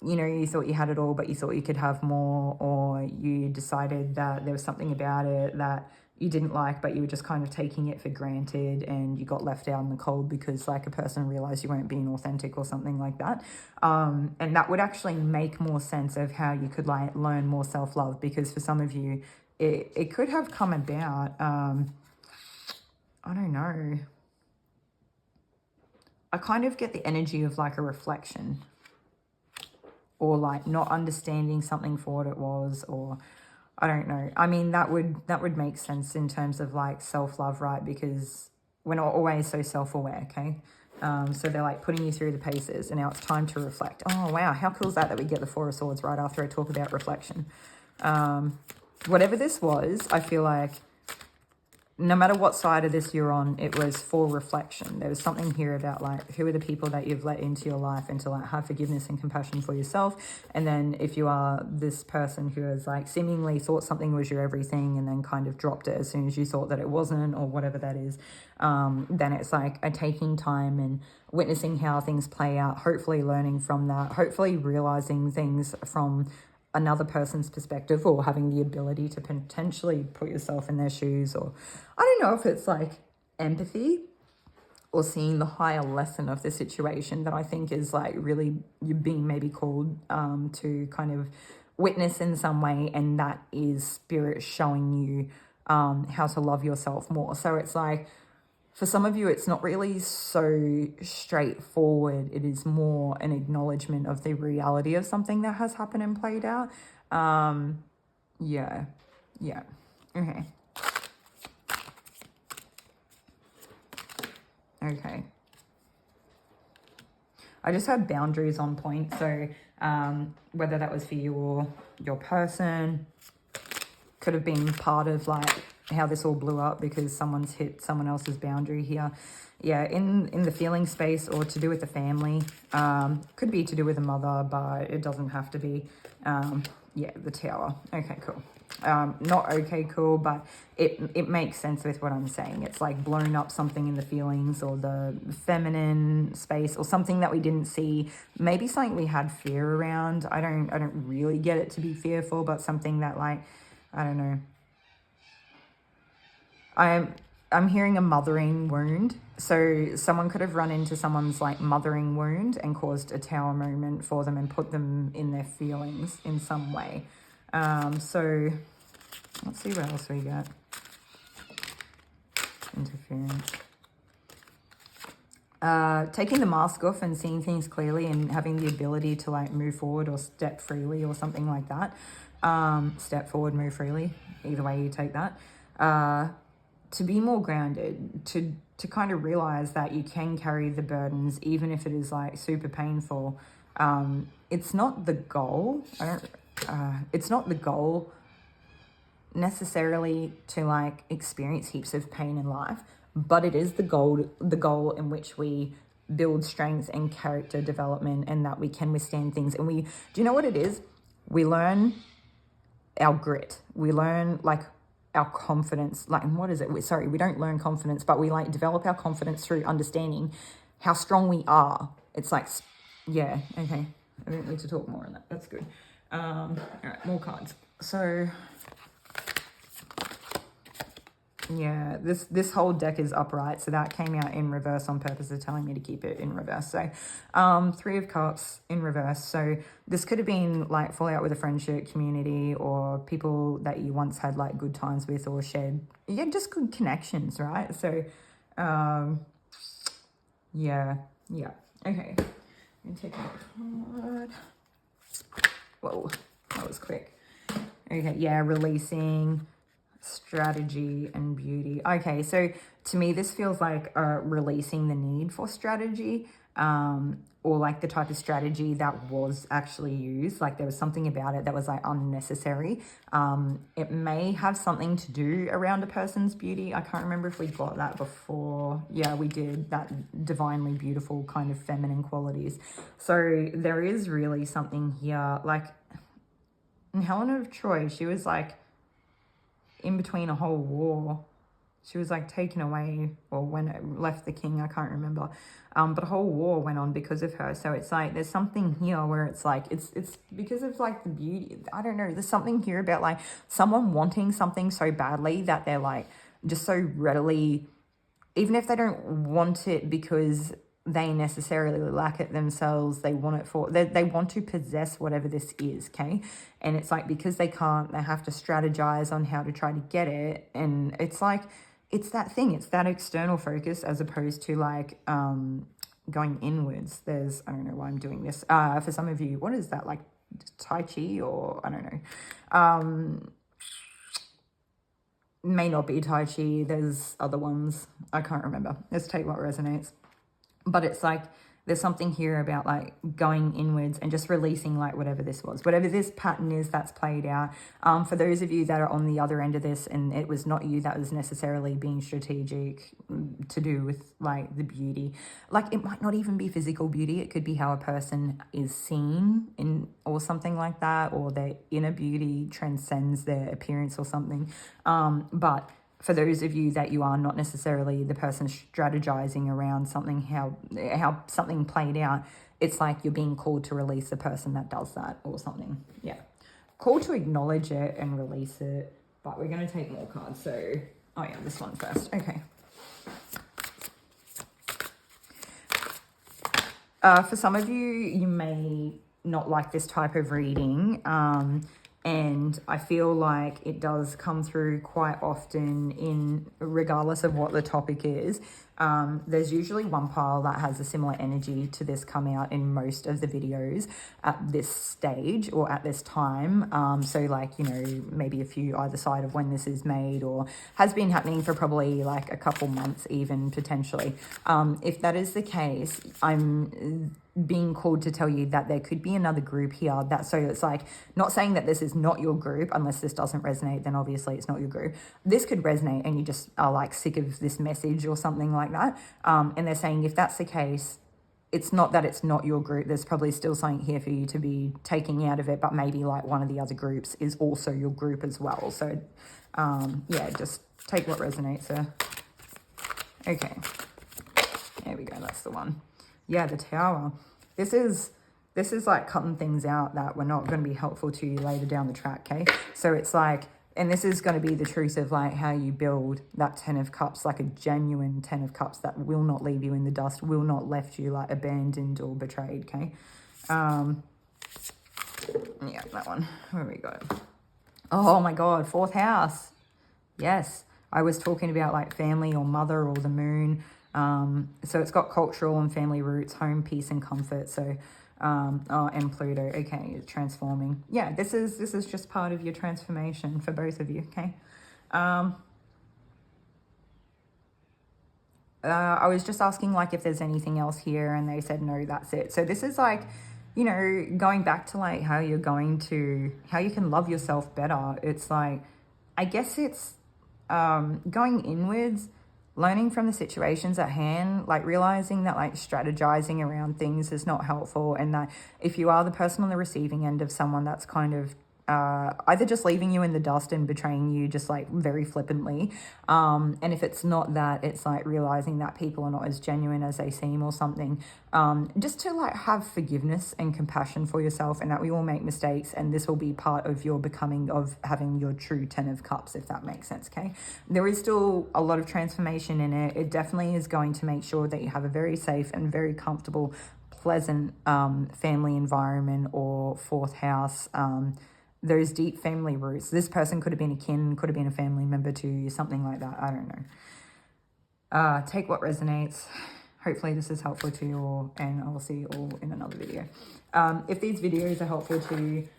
you know, you thought you had it all, but you thought you could have more, or you decided that there was something about it that you didn't like, but you were just kind of taking it for granted, and you got left out in the cold because like a person realized you weren't being authentic or something like that. And that would actually make more sense of how you could like learn more self-love, because for some of you, it could have come about, I don't know. I kind of get the energy of like a reflection, or like not understanding something for what it was, or I don't know. I mean, that would make sense in terms of like self-love, right? Because we're not always so self-aware, okay? So they're like putting you through the paces, and now it's time to reflect. Oh, wow. How cool is that we get the Four of Swords right after I talk about reflection? Whatever this was, I feel like no matter what side of this you're on, it was for reflection. There was something here about like, who are the people that you've let into your life, and to like have forgiveness and compassion for yourself. And then if you are this person who has like seemingly thought something was your everything, and then kind of dropped it as soon as you thought that it wasn't, or whatever that is, then it's like a taking time and witnessing how things play out, hopefully learning from that, hopefully realizing things from another person's perspective, or having the ability to potentially put yourself in their shoes, or I don't know if it's like empathy, or seeing the higher lesson of the situation that I think is like really you're being maybe called to kind of witness in some way, and that is spirit showing you how to love yourself more. So it's like, for some of you, it's not really so straightforward. It is more an acknowledgement of the reality of something that has happened and played out. Yeah. Okay. Okay. I just had boundaries on point. So whether that was for you or your person, could have been part of like how this all blew up because someone's hit someone else's boundary here. Yeah, in the feeling space, or to do with the family. Could be to do with a mother, but it doesn't have to be. Yeah, the Tower. Okay, cool. Not okay, cool, but it makes sense with what I'm saying. It's like blown up something in the feelings or the feminine space, or something that we didn't see. Maybe something we had fear around. I don't really get it to be fearful, but something that, like, I don't know. I'm hearing a mothering wound. So someone could have run into someone's like mothering wound and caused a Tower moment for them and put them in their feelings in some way. So let's see what else we got. Interference. Taking the mask off and seeing things clearly and having the ability to like move forward or step freely or something like that. Step forward, move freely, either way you take that. To be more grounded, to kind of realize that you can carry the burdens even if it is like super painful. It's not the goal. It's not the goal necessarily to like experience heaps of pain in life, but it is the goal in which we build strength and character development, and that we can withstand things. And do you know what it is? We learn our grit. We learn like our confidence. Like, what is it? We don't learn confidence, but we like develop our confidence through understanding how strong we are. It's like, yeah, okay. I don't need to talk more on that. That's good. All right, more cards. So yeah, this whole deck is upright, so that came out in reverse on purpose. They're telling me to keep it in reverse. So 3 of Cups in reverse. So this could have been like fallout with a friendship, community, or people that you once had like good times with or shared, yeah, just good connections, right? So yeah, okay. I'm taking a card. Whoa, that was quick. Okay, yeah, releasing, strategy, and beauty. Okay, so to me this feels like releasing the need for strategy, or like the type of strategy that was actually used. Like there was something about it that was like unnecessary. It may have something to do around a person's beauty. I can't remember if we got that before. Yeah, we did, that divinely beautiful kind of feminine qualities. So there is really something here. Like in Helena of Troy, she was like in between a whole war. She was like taken away, or when it left the king, I can't remember. But a whole war went on because of her. So it's like there's something here where it's like it's because of like the beauty. I don't know. There's something here about like someone wanting something so badly that they're like just so readily, even if they don't want it because they necessarily lack it themselves, they want it for, they want to possess whatever this is, okay? And it's like because they can't, they have to strategize on how to try to get it. And it's like, it's that thing, it's that external focus as opposed to like going inwards. There's, I don't know why I'm doing this. For some of you, what is that, like Tai Chi, or I don't know. May not be Tai Chi, there's other ones, I can't remember. Let's take what resonates. But it's like there's something here about like going inwards and just releasing like whatever this was, whatever this pattern is that's played out. For those of you that are on the other end of this and it was not you that was necessarily being strategic to do with like the beauty, like it might not even be physical beauty. It could be how a person is seen in, or something like that, or their inner beauty transcends their appearance or something. But for those of you that you are not necessarily the person strategizing around something, how something played out, it's like you're being called to release the person that does that or something. Yeah. Called to acknowledge it and release it. But we're going to take more cards. So, oh yeah, this one first. Okay. For some of you, you may not like this type of reading. And I feel like it does come through quite often regardless of what the topic is. There's usually one pile that has a similar energy to this come out in most of the videos at this stage or at this time. So like, you know, maybe a few either side of when this is made or has been happening for probably like a couple months even potentially. If that is the case, I'm being called to tell you that there could be another group here so it's like not saying that this is not your group. Unless this doesn't resonate, then obviously it's not your group. This could resonate and you just are like sick of this message or something like that, and they're saying if that's the case, it's not that it's not your group. There's probably still something here for you to be taking out of it, but maybe like one of the other groups is also your group as well. So yeah, just take what resonates there. Okay, there we go, that's the one. Yeah, the Tower. This is like cutting things out that were not going to be helpful to you later down the track, okay? So it's like, and this is going to be the truth of like how you build that 10 of Cups, like a genuine 10 of Cups that will not leave you in the dust, will not left you like abandoned or betrayed, okay? Yeah, that one. Where we go? Oh my God, 4th house. Yes, I was talking about like family or mother or the moon. So it's got cultural and family roots, home, peace and comfort. So, and Pluto. Okay, transforming. Yeah, this is just part of your transformation for both of you. Okay. I was just asking like if there's anything else here, and they said no, that's it. So this is like, you know, going back to like how you can love yourself better. It's like, I guess it's going inwards, learning from the situations at hand, like realizing that like strategizing around things is not helpful, and that if you are the person on the receiving end of someone that's kind of either just leaving you in the dust and betraying you just like very flippantly, and if it's not that, it's like realizing that people are not as genuine as they seem or something, just to like have forgiveness and compassion for yourself, and that we all make mistakes, and this will be part of your becoming, of having your true 10 of Cups, if that makes sense. Okay, there is still a lot of transformation in it. It definitely is going to make sure that you have a very safe and very comfortable, pleasant family environment or 4th house, those deep family roots. This person could have been a kin, could have been a family member to you, something like that. I don't know. Take what resonates. Hopefully this is helpful to you all, and I will see you all in another video. If these videos are helpful to you,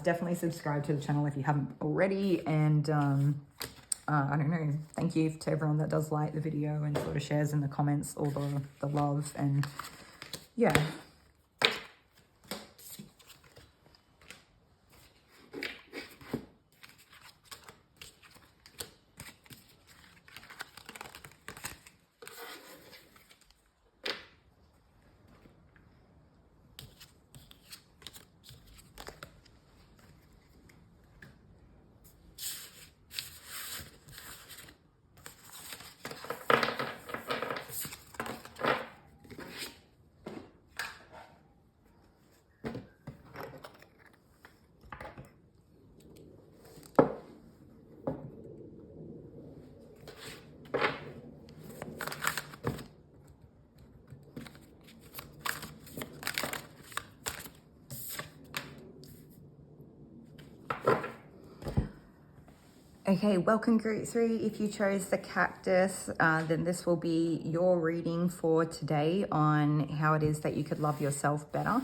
definitely subscribe to the channel if you haven't already. And I don't know, thank you to everyone that does like the video and sort of shares in the comments all the love. And yeah. Okay, welcome group 3. If you chose the Cactus, then this will be your reading for today on how it is that you could love yourself better.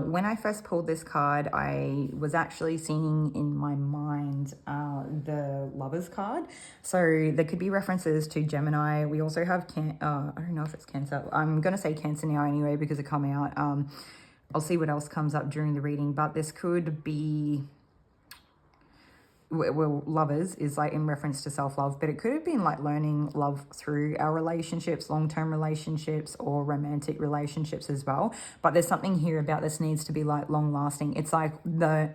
When I first pulled this card, I was actually seeing in my mind the Lovers card. So there could be references to Gemini. We also have, I don't know if it's Cancer. I'm going to say Cancer now anyway because it come out. I'll see what else comes up during the reading, but this could be... well, Lovers is like in reference to self-love, but it could have been like learning love through our relationships, long-term relationships or romantic relationships as well. But there's something here about this needs to be like long-lasting. It's like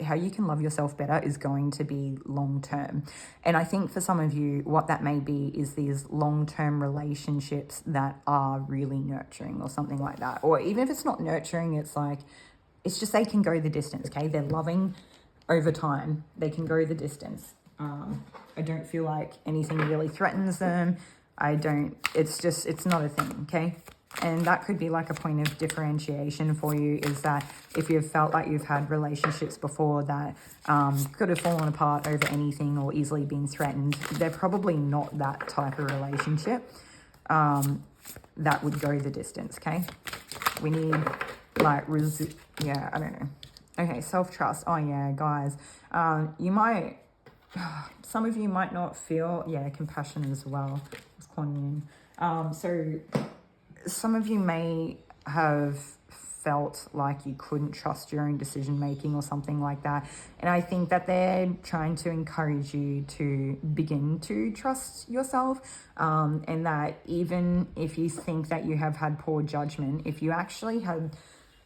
how you can love yourself better is going to be long-term. And I think for some of you, what that may be is these long-term relationships that are really nurturing or something like that. Or even if it's not nurturing, it's like, it's just they can go the distance, okay? They're loving over time. They can go the distance. I don't feel like anything really threatens them. It's not a thing, okay? And that could be like a point of differentiation for you, is that if you've felt like you've had relationships before that could have fallen apart over anything or easily been threatened, they're probably not that type of relationship that would go the distance, okay? We need like, yeah, I don't know. Okay, self-trust. Oh yeah, guys. You might, some of you might not feel, yeah, compassion as well. It's calling in. So some of you may have felt like you couldn't trust your own decision making or something like that. And I think that they're trying to encourage you to begin to trust yourself. And that even if you think that you have had poor judgment, if you actually had,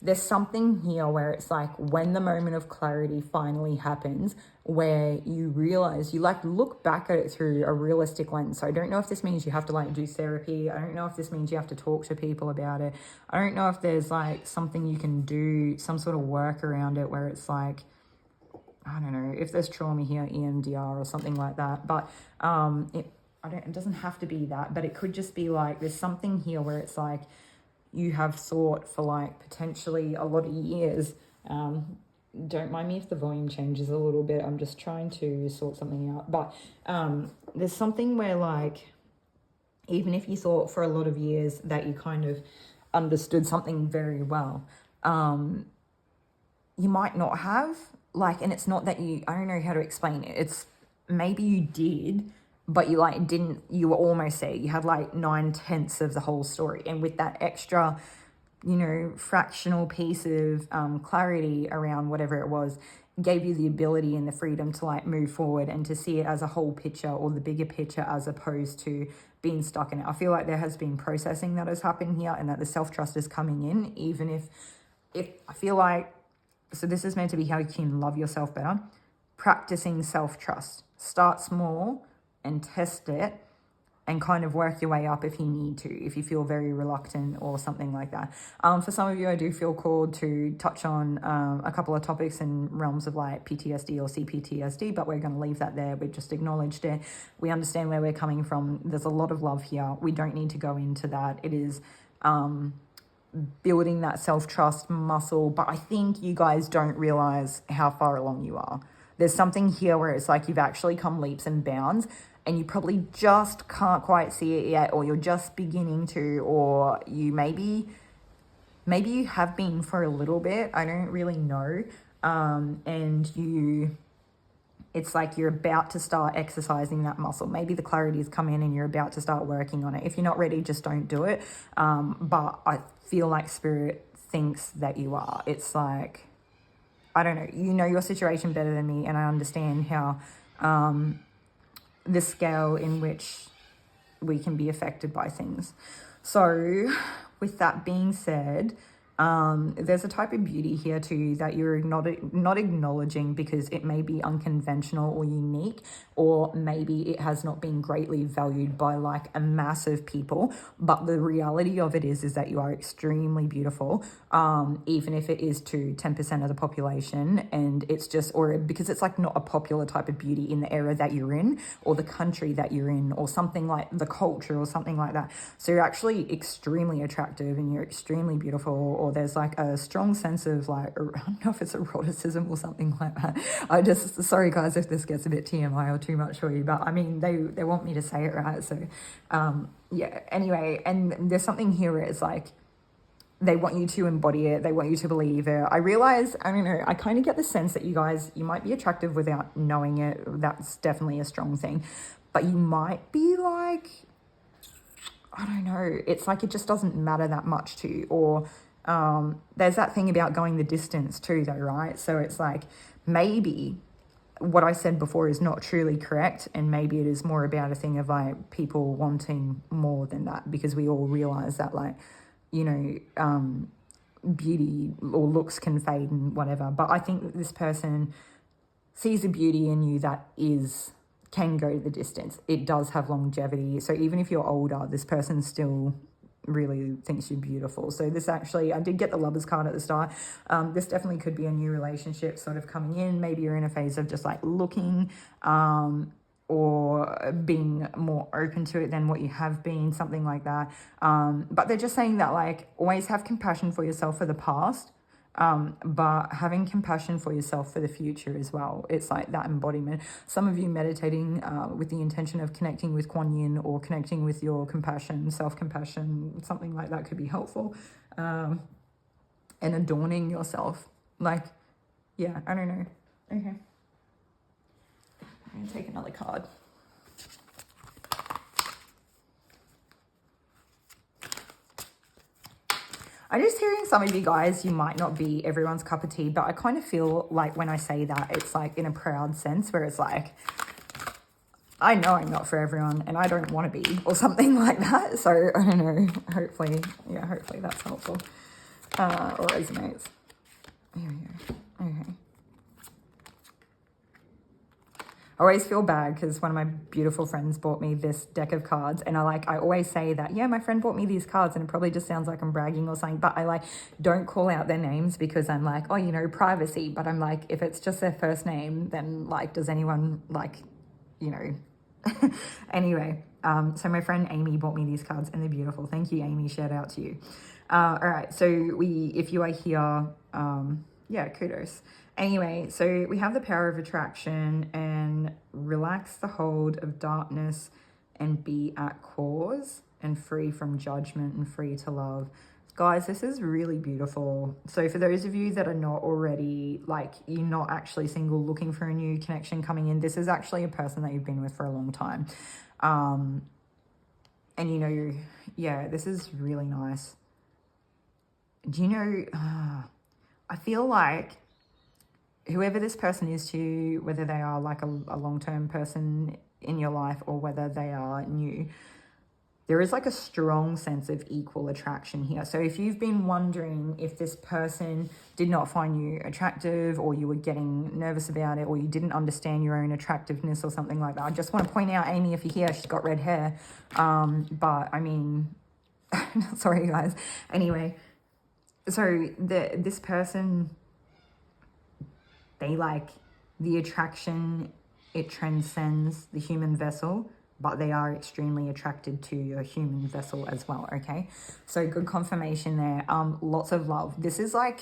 there's something here where it's like when the moment of clarity finally happens, where you realize, you like look back at it through a realistic lens. So I don't know if this means you have to like do therapy. I don't know if this means you have to talk to people about it. I don't know if there's like something you can do, some sort of work around it where it's like, I don't know, if there's trauma here, EMDR or something like that. But it doesn't have to be that, but it could just be like, there's something here where it's like, you have thought for like potentially a lot of years. Don't mind me if the volume changes a little bit. I'm just trying to sort something out. But there's something where like, even if you thought for a lot of years that you kind of understood something very well, you might not have. Like, and it's not that you, I don't know how to explain it. It's maybe you did, but you like didn't, you were almost there. You had like 9/10 of the whole story. And with that extra, you know, fractional piece of clarity around whatever it was, gave you the ability and the freedom to like move forward and to see it as a whole picture or the bigger picture, as opposed to being stuck in it. I feel like there has been processing that has happened here, and that the self-trust is coming in, even if I feel like, so this is meant to be how you can love yourself better. Practicing self-trust. Start small and test it and kind of work your way up if you need to, if you feel very reluctant or something like that. For some of you, I do feel called to touch on a couple of topics in realms of like PTSD or CPTSD, but we're going to leave that there. We've just acknowledged it. We understand where we're coming from. There's a lot of love here. We don't need to go into that. It is building that self-trust muscle, but I think you guys don't realize how far along you are. There's something here where it's like you've actually come leaps and bounds, and you probably just can't quite see it yet, or you're just beginning to, or you maybe you have been for a little bit, I don't really know, and it's like you're about to start exercising that muscle. Maybe the clarity has come in and you're about to start working on it. If you're not ready, just don't do it. But I feel like Spirit thinks that you are. It's like, I don't know, you know your situation better than me, and I understand how the scale in which we can be affected by things. So with that being said, there's a type of beauty here too that you're not acknowledging, because it may be unconventional or unique, or maybe it has not been greatly valued by like a mass of people. But the reality of it is that you are extremely beautiful, even if it is to 10% of the population, and it's just, or because it's like not a popular type of beauty in the era that you're in, or the country that you're in, or something like the culture or something like that. So you're actually extremely attractive and you're extremely beautiful, or there's like a strong sense of like, I don't know if it's eroticism or something like that. Sorry guys if this gets a bit TMI or too much for you, but I mean, they want me to say it right. So yeah, anyway, and there's something here where it's like, they want you to embody it. They want you to believe it. I realize, I don't know, I kind of get the sense that you guys, you might be attractive without knowing it. That's definitely a strong thing. But you might be like, I don't know, it's like it just doesn't matter that much to you. Or there's that thing about going the distance too though, right? So it's like, maybe what I said before is not truly correct, and maybe it is more about a thing of like people wanting more than that, because we all realize that like, you know, beauty or looks can fade and whatever. But I think that this person sees a beauty in you that can go the distance. It does have longevity. So even if you're older, this person still really thinks you're beautiful. So this actually, I did get the Lovers card at the start. This definitely could be a new relationship sort of coming in. Maybe you're in a phase of just like looking, or being more open to it than what you have been, something like that. But they're just saying that, like, always have compassion for yourself for the past, but having compassion for yourself for the future as well. It's like that embodiment. Some of you meditating with the intention of connecting with Kuan Yin or connecting with your compassion, self-compassion, something like that could be helpful. And adorning yourself. Like, yeah, I don't know. Okay. I'm going to take another card. I'm just hearing some of you guys, you might not be everyone's cup of tea, but I kind of feel like when I say that, it's like in a proud sense where it's like, I know I'm not for everyone and I don't want to be, or something like that. So I don't know, hopefully that's helpful or resonates. There we go. Okay. I always feel bad because one of my beautiful friends bought me this deck of cards, and I always say that, yeah, my friend bought me these cards, and it probably just sounds like I'm bragging or something, but I like don't call out their names because I'm like, oh, you know, privacy. But I'm like, if it's just their first name, then like, does anyone like, you know, anyway. So my friend Amy bought me these cards and they're beautiful. Thank you, Amy. Shout out to you. All right. So if you are here, yeah, kudos. Anyway, so we have the power of attraction and relax the hold of darkness and be at cause and free from judgment and free to love. Guys, this is really beautiful. So for those of you that are not already, like, you're not actually single, looking for a new connection coming in, this is actually a person that you've been with for a long time. And you know, yeah, this is really nice. Do you know, I feel like whoever this person is to you, whether they are like a long-term person in your life or whether they are new, there is like a strong sense of equal attraction here. So if you've been wondering if this person did not find you attractive, or you were getting nervous about it, or you didn't understand your own attractiveness or something like that, I just want to point out, Amy, if you're here, she's got red hair. But I mean, sorry guys. Anyway, so this person, they like the attraction, it transcends the human vessel, but they are extremely attracted to your human vessel as well, okay? So good confirmation there. Lots of love. This is like,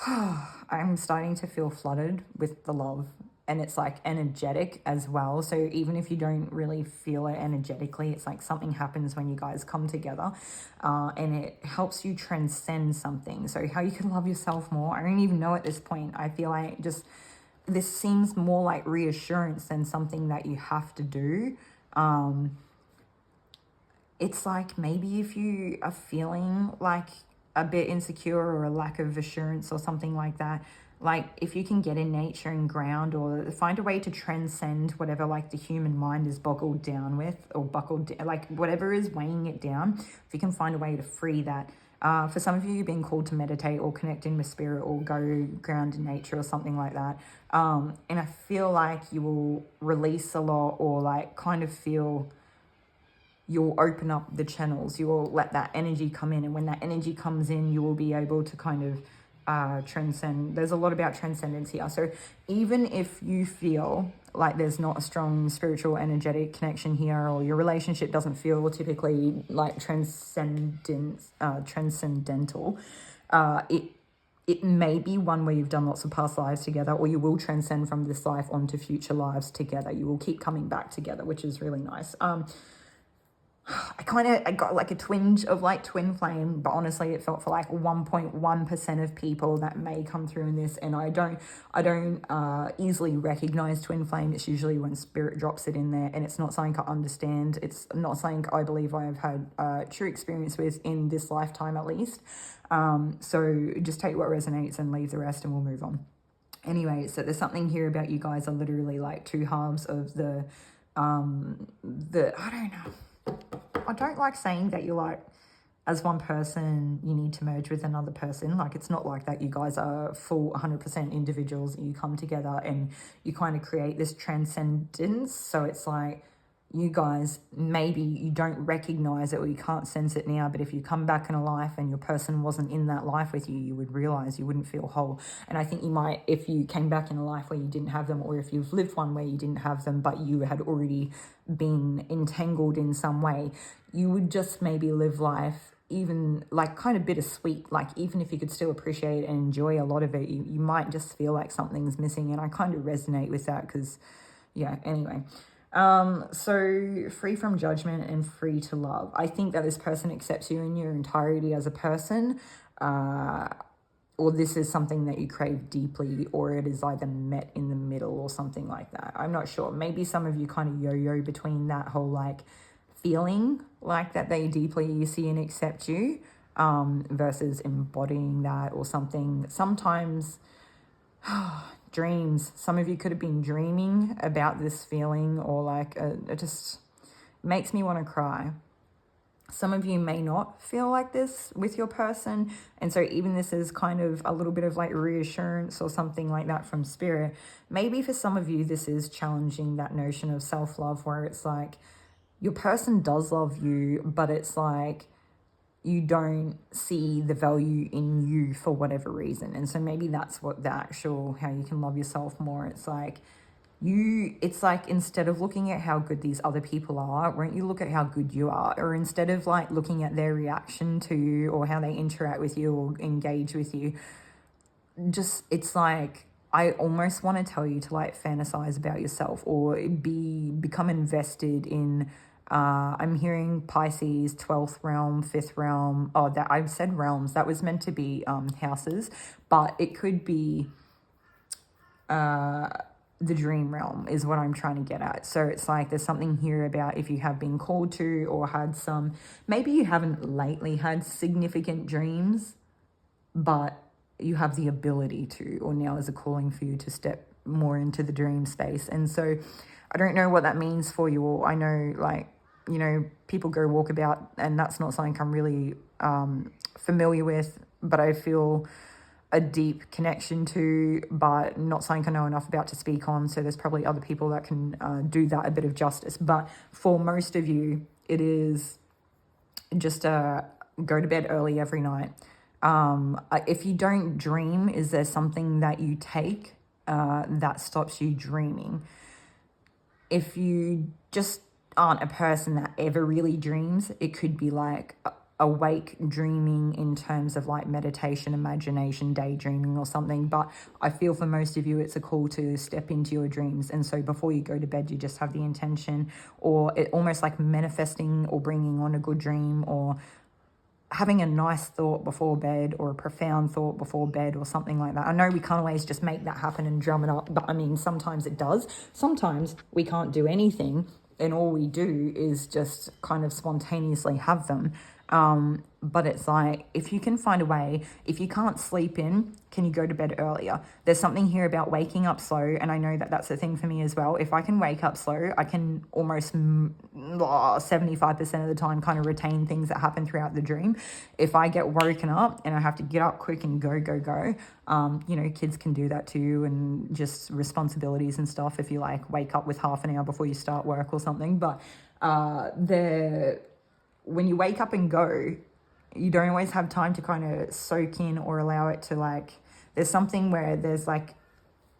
I'm starting to feel flooded with the love, and it's like energetic as well. So even if you don't really feel it energetically, it's like something happens when you guys come together, and it helps you transcend something. So how you can love yourself more, I don't even know at this point. I feel like just, this seems more like reassurance than something that you have to do. It's like maybe if you are feeling like a bit insecure or a lack of assurance or something like that, like if you can get in nature and ground, or find a way to transcend whatever like the human mind is boggled down with, or like whatever is weighing it down, if you can find a way to free that. For some of you, you've been called to meditate or connect in with spirit or go ground in nature or something like that. And I feel like you will release a lot, or like kind of feel you'll open up the channels. You will let that energy come in. And when that energy comes in, you will be able to kind of transcend. There's a lot about transcendence here. So even if you feel like there's not a strong spiritual energetic connection here, or your relationship doesn't feel typically like transcendental, it may be one where you've done lots of past lives together, or you will transcend from this life onto future lives together. You will keep coming back together, which is really nice. I got like a twinge of like twin flame, but honestly it felt for like 1.1% of people that may come through in this, and I don't easily recognize twin flame. It's usually when spirit drops it in there, and it's not something I understand. It's not something I believe I have had true experience with in this lifetime at least. So just take what resonates and leave the rest, and we'll move on. Anyway, so there's something here about you guys are literally like two halves of the I don't know. I don't like saying that you're like, as one person, you need to merge with another person. Like, it's not like that. You guys are full 100% individuals. You come together and you kind of create this transcendence. So it's like you guys, maybe you don't recognize it or you can't sense it now, but if you come back in a life and your person wasn't in that life with you, you would realize you wouldn't feel whole. And I think you might, if you came back in a life where you didn't have them, or if you've lived one where you didn't have them, but you had already been entangled in some way, you would just maybe live life even like kind of bittersweet. Like even if you could still appreciate and enjoy a lot of it, you might just feel like something's missing. And I kind of resonate with that because, yeah, anyway. So free from judgment and free to love. I think that this person accepts you in your entirety as a person, or this is something that you crave deeply, or it is either met in the middle or something like that. I'm not sure. Maybe some of you kind of yo-yo between that whole like feeling like that they deeply see and accept you, versus embodying that or something. Sometimes dreams, some of you could have been dreaming about this feeling, or like it just makes me want to cry. Some of you may not feel like this with your person, and so even this is kind of a little bit of like reassurance or something like that from spirit. Maybe for some of you this is challenging that notion of self-love, where it's like your person does love you, but it's like you don't see the value in you for whatever reason. And so maybe that's what the actual, how you can love yourself more. It's like instead of looking at how good these other people are, won't you look at how good you are? Or instead of like looking at their reaction to you or how they interact with you or engage with you, just, it's like, I almost want to tell you to like fantasize about yourself or become invested in, I'm hearing Pisces, 12th realm, 5th realm. Oh, that I've said realms. That was meant to be houses, but it could be the dream realm is what I'm trying to get at. So it's like there's something here about if you have been called to or had some, maybe you haven't lately had significant dreams, but you have the ability to, or now is a calling for you to step more into the dream space. And so I don't know what that means for you all. I know, like, you know, people go walkabout, and that's not something I'm really familiar with, but I feel a deep connection to, but not something I know enough about to speak on. So there's probably other people that can do that a bit of justice. But for most of you, it is just go to bed early every night. If you don't dream, is there something that you take that stops you dreaming? If you just aren't a person that ever really dreams, it could be like awake dreaming in terms of like meditation, imagination, daydreaming or something. But I feel for most of you, it's a call to step into your dreams. And so before you go to bed, you just have the intention, or it almost like manifesting or bringing on a good dream, or having a nice thought before bed, or a profound thought before bed, or something like that. I know we can't always just make that happen and drum it up, but I mean, sometimes it does. Sometimes we can't do anything, and all we do is just kind of spontaneously have them. But it's like, if you can find a way, if you can't sleep in, can you go to bed earlier? There's something here about waking up slow, and I know that that's a thing for me as well. If I can wake up slow, I can almost 75% of the time kind of retain things that happen throughout the dream. If I get woken up and I have to get up quick and go, you know, kids can do that too, and just responsibilities and stuff if you like wake up with half an hour before you start work or something. But when you wake up and go, you don't always have time to kind of soak in or allow it to, like, there's something where there's like,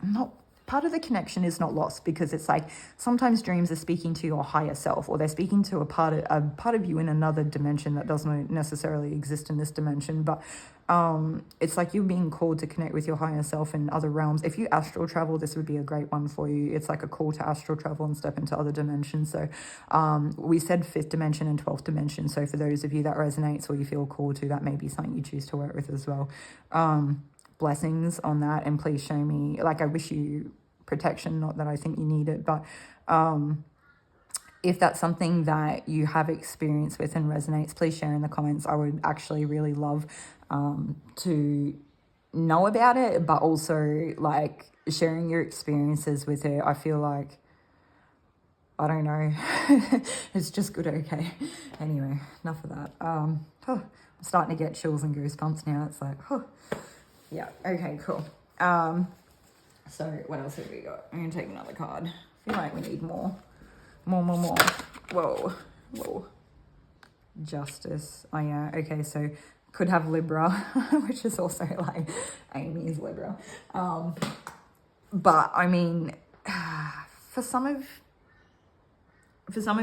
not part of the connection is not lost, because it's like sometimes dreams are speaking to your higher self, or they're speaking to a part of you in another dimension that doesn't necessarily exist in this dimension. But it's like you're being called to connect with your higher self in other realms. If you astral travel, this would be a great one for you. It's like a call to astral travel and step into other dimensions. So we said 5th dimension and 12th dimension. So for those of you that resonates or you feel called to, that may be something you choose to work with as well. Blessings on that, and please show me, like, I wish you protection, not that I think you need it, but if that's something that you have experience with and resonates, please share in the comments. I would actually really love to know about it, but also like sharing your experiences with it. I feel like, I don't know, it's just good. Okay, anyway, enough of that. I'm starting to get chills and goosebumps now. It's like, yeah, okay, cool. So what else have we got? I'm gonna take another card. I feel like we need more. More. Whoa. Justice. Oh yeah, okay, so could have Libra, which is also like Amy is Libra. But I mean, for some of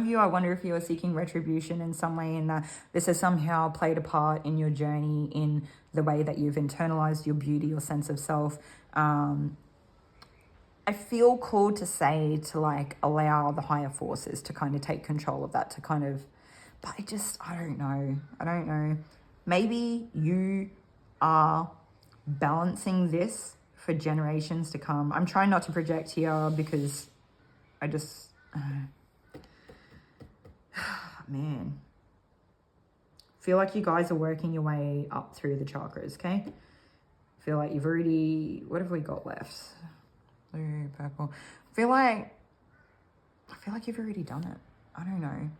you, I wonder if you are seeking retribution in some way, in that this has somehow played a part in your journey, in the way that you've internalized your beauty, your sense of self. I feel called to say to like allow the higher forces to kind of take control of that, to kind of, but I don't know. Maybe you are balancing this for generations to come. I'm trying not to project here because I just, man, feel like you guys are working your way up through the chakras, okay? Feel like you've already, what have we got left? Blue, purple. I feel like you've already done it. I don't know.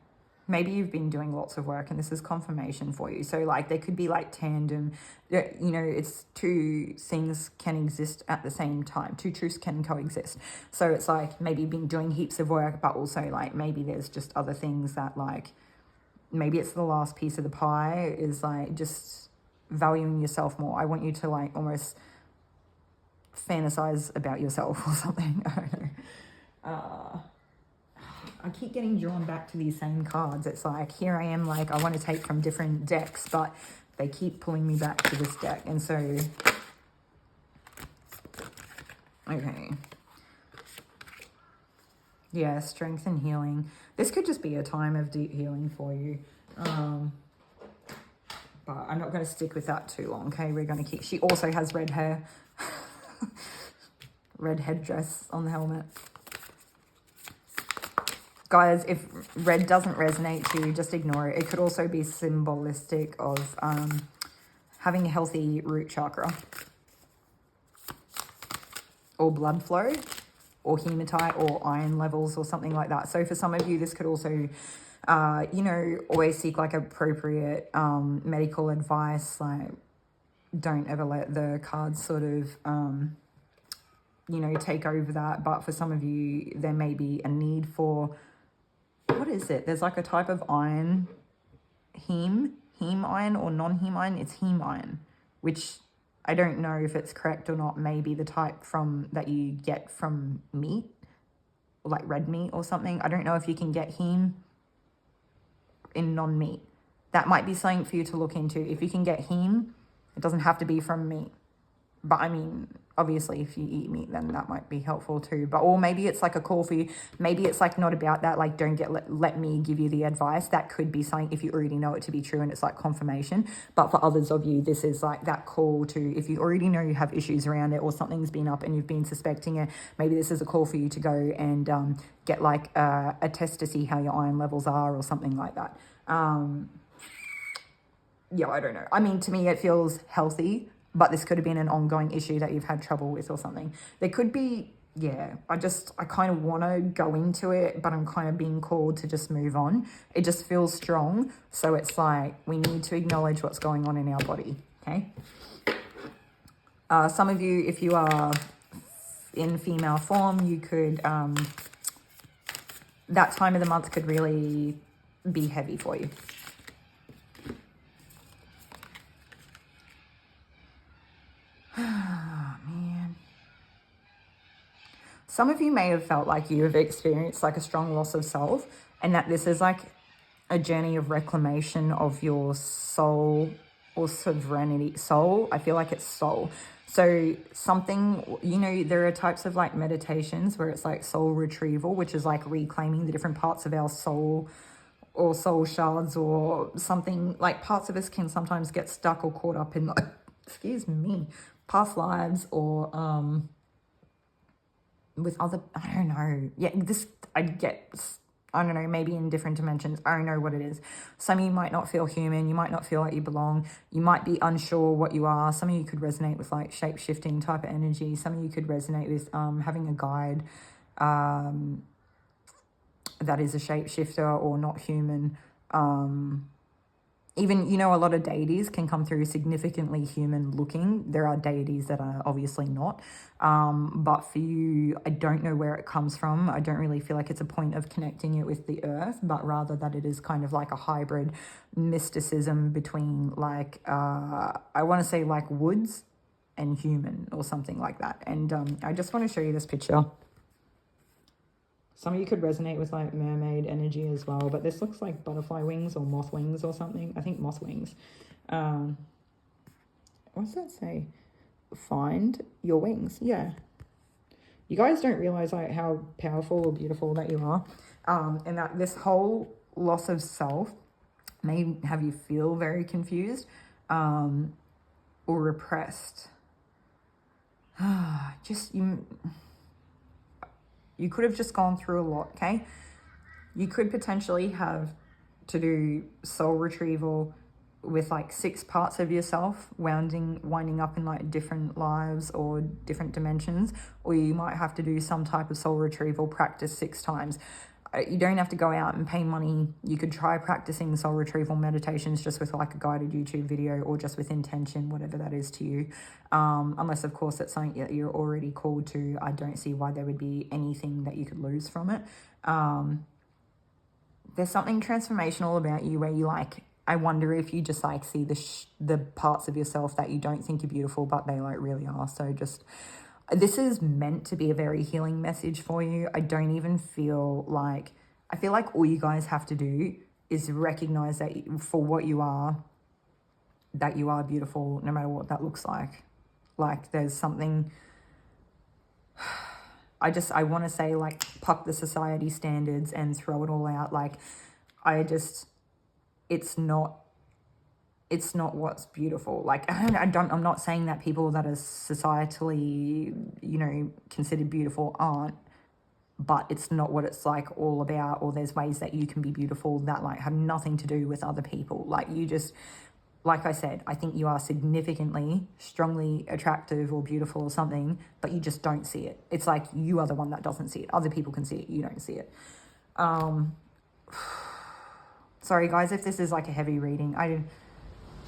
Maybe you've been doing lots of work and this is confirmation for you. So like there could be like tandem, you know, it's two things can exist at the same time. Two truths can coexist. So it's like maybe you've been doing heaps of work, but also like maybe there's just other things that like, maybe it's the last piece of the pie is like just valuing yourself more. I want you to like almost fantasize about yourself or something. I don't know. I keep getting drawn back to these same cards. It's like, here I am, like, I want to take from different decks, but they keep pulling me back to this deck. And so, okay. Yeah, strength and healing. This could just be a time of deep healing for you. But I'm not going to stick with that too long, okay? We're going to keep... She also has red hair. Red headdress on the helmet. Guys, if red doesn't resonate to you, just ignore it. It could also be symbolistic of having a healthy root chakra. Or blood flow. Or hematite or iron levels or something like that. So for some of you, this could also, you know, always seek like appropriate medical advice. Like, don't ever let the cards sort of, you know, take over that. But for some of you, there may be a need for, what is it? There's like a type of iron, heme iron or non-heme iron. It's heme iron, which I don't know if it's correct or not. Maybe the type from that you get from meat, or like red meat or something. I don't know if you can get heme in non-meat. That might be something for you to look into. If you can get heme, it doesn't have to be from meat. But I mean, obviously, if you eat meat, then that might be helpful too. But, or maybe it's like a call for you. Maybe it's like not about that. Like, don't get, let me give you the advice. That could be something if you already know it to be true and it's like confirmation. But for others of you, this is like that call to, if you already know you have issues around it or something's been up and you've been suspecting it, maybe this is a call for you to go and get like a test to see how your iron levels are or something like that. Yeah, I don't know. I mean, to me, it feels healthy. But this could have been an ongoing issue that you've had trouble with or something. There could be, yeah, I kind of want to go into it, but I'm kind of being called to just move on. It just feels strong. So it's like, we need to acknowledge what's going on in our body, okay? Some of you, if you are in female form, you could, that time of the month could really be heavy for you. Man. Some of you may have felt like you have experienced like a strong loss of self, and that this is like a journey of reclamation of your soul or sovereignty. Soul, I feel like it's soul. So something, you know, there are types of like meditations where it's like soul retrieval, which is like reclaiming the different parts of our soul or soul shards or something. Like parts of us can sometimes get stuck or caught up in like, excuse me, past lives or with other, I don't know. Yeah, this, I don't know, maybe in different dimensions. I don't know what it is. Some of you might not feel human. You might not feel like you belong. You might be unsure what you are. Some of you could resonate with like shape-shifting type of energy. Some of you could resonate with having a guide that is a shapeshifter or not human. even, you know, a lot of deities can come through significantly human looking. There are deities that are obviously not. But for you, I don't know where it comes from. I don't really feel like it's a point of connecting it with the earth, but rather that it is kind of like a hybrid mysticism between like, I want to say like woods and human or something like that. And I just want to show you this picture. Some of you could resonate with like mermaid energy as well, but this looks like butterfly wings or moth wings or something. I think moth wings. What's that say? Find your wings. Yeah. You guys don't realize like how powerful or beautiful that you are. And that this whole loss of self may have you feel very confused or repressed. Just you could have just gone through a lot, okay? You could potentially have to do soul retrieval with like 6 parts of yourself winding up in like different lives or different dimensions, or you might have to do some type of soul retrieval practice 6 times. You don't have to go out and pay money. You could try practicing soul retrieval meditations just with like a guided YouTube video or just with intention, whatever that is to you. Unless, of course, it's something that you're already called to. I don't see why there would be anything that you could lose from it. There's something transformational about you where you like, I wonder if you just like see the parts of yourself that you don't think are beautiful, but they like really are. So just... this is meant to be a very healing message for you. I don't even feel like... I feel like all you guys have to do is recognize that for what you are, that you are beautiful, no matter what that looks like. Like, there's something... I want to say, like, puck the society standards and throw it all out. Like, it's not what's beautiful. Like, I'm not saying that people that are societally, you know, considered beautiful aren't, but it's not what it's like all about. Or there's ways that you can be beautiful that like have nothing to do with other people. Like, you just, like I said, I think you are significantly, strongly attractive or beautiful or something, but you just don't see it. It's like you are the one that doesn't see it. Other people can see it, you don't see it. Sorry guys if this is like a heavy reading.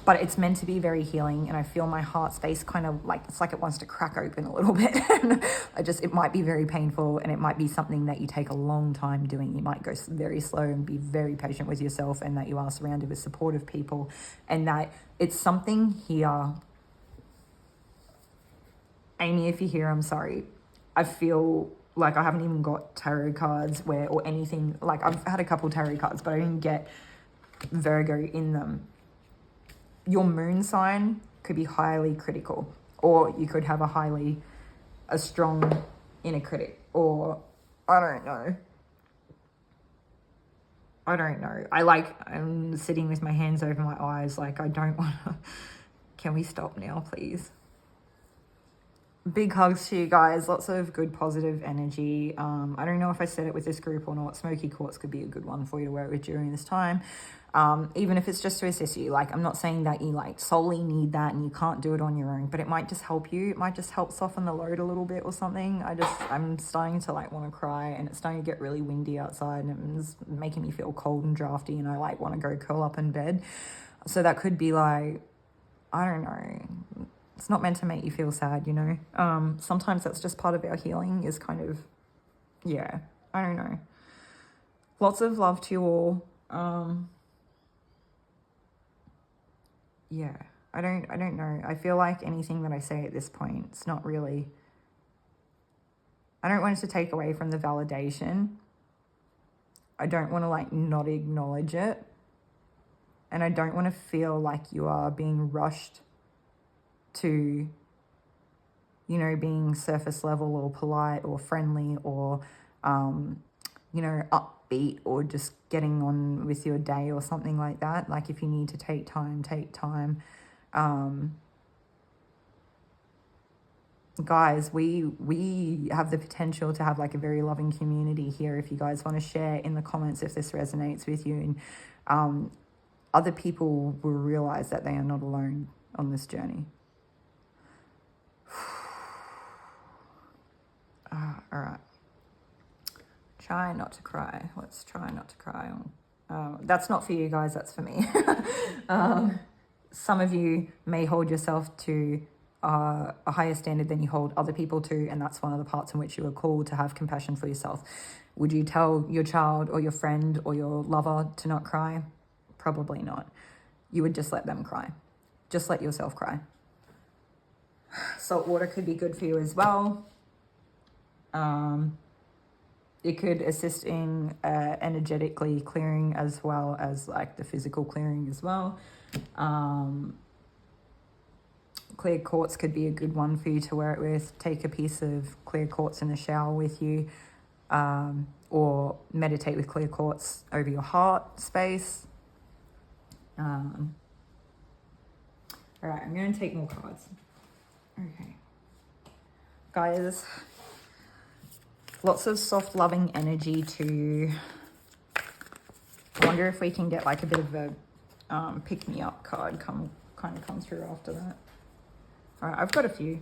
But it's meant to be very healing, and I feel my heart space kind of like, it's like it wants to crack open a little bit. It might be very painful, and it might be something that you take a long time doing. You might go very slow and be very patient with yourself, and that you are surrounded with supportive people, and that it's something here. Amy, if you're here, I'm sorry. I feel like I haven't even got tarot cards or anything. Like, I've had a couple tarot cards, but I didn't get Virgo in them. Your moon sign could be highly critical, or you could have a strong inner critic, or I don't know. I'm sitting with my hands over my eyes, like I don't want to. Can we stop now, please? Big hugs to you guys. Lots of good positive energy. I don't know if I said it with this group or not. Smoky quartz could be a good one for you to work with during this time. Even if it's just to assist you. Like, I'm not saying that you like solely need that and you can't do it on your own, but it might just help you. It might just help soften the load a little bit or something. I'm starting to like want to cry, and it's starting to get really windy outside, and it's making me feel cold and drafty, and I like want to go curl up in bed. So that could be like, I don't know. It's not meant to make you feel sad, you know. Sometimes that's just part of our healing, is kind of, yeah, I don't know. Lots of love to you all. Yeah, I don't know. I feel like anything that I say at this point, it's not really, I don't want it to take away from the validation. I don't want to like not acknowledge it. And I don't want to feel like you are being rushed to, you know, being surface level or polite or friendly or, you know, upbeat or just getting on with your day or something like that. Like, if you need to take time, take time. Guys, we have the potential to have like a very loving community here. If you guys want to share in the comments if this resonates with you, and other people will realize that they are not alone on this journey. All right. Try not to cry. Let's try not to cry. That's not for you guys, that's for me. Some of you may hold yourself to a higher standard than you hold other people to, and that's one of the parts in which you are called to have compassion for yourself. Would you tell your child or your friend or your lover to not cry? Probably not. You would just let them cry. Just let yourself cry. Salt water could be good for you as well. It could assist in energetically clearing as well as like the physical clearing as well. Clear quartz could be a good one for you to wear it with. Take a piece of clear quartz in the shower with you, or meditate with clear quartz over your heart space. All right, I'm going to take more cards. Okay. Guys, lots of soft, loving energy to... I wonder if we can get like a bit of a pick-me-up card kind of come through after that. All right, I've got a few.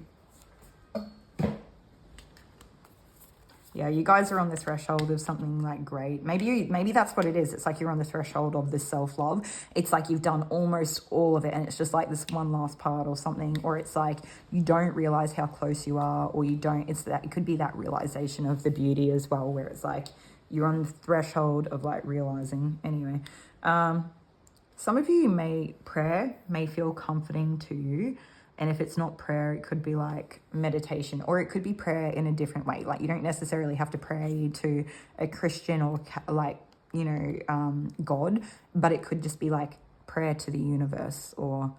Yeah, you guys are on the threshold of something like great. Maybe that's what it is. It's like you're on the threshold of this self-love. It's like you've done almost all of it and it's just like this one last part or something. Or it's like you don't realize how close you are, or you don't. It could be that realization of the beauty as well, where it's like you're on the threshold of like realizing. Anyway, some of you prayer may feel comforting to you. And if it's not prayer, it could be like meditation, or it could be prayer in a different way. Like you don't necessarily have to pray to a Christian or like, you know, God, but it could just be like prayer to the universe, or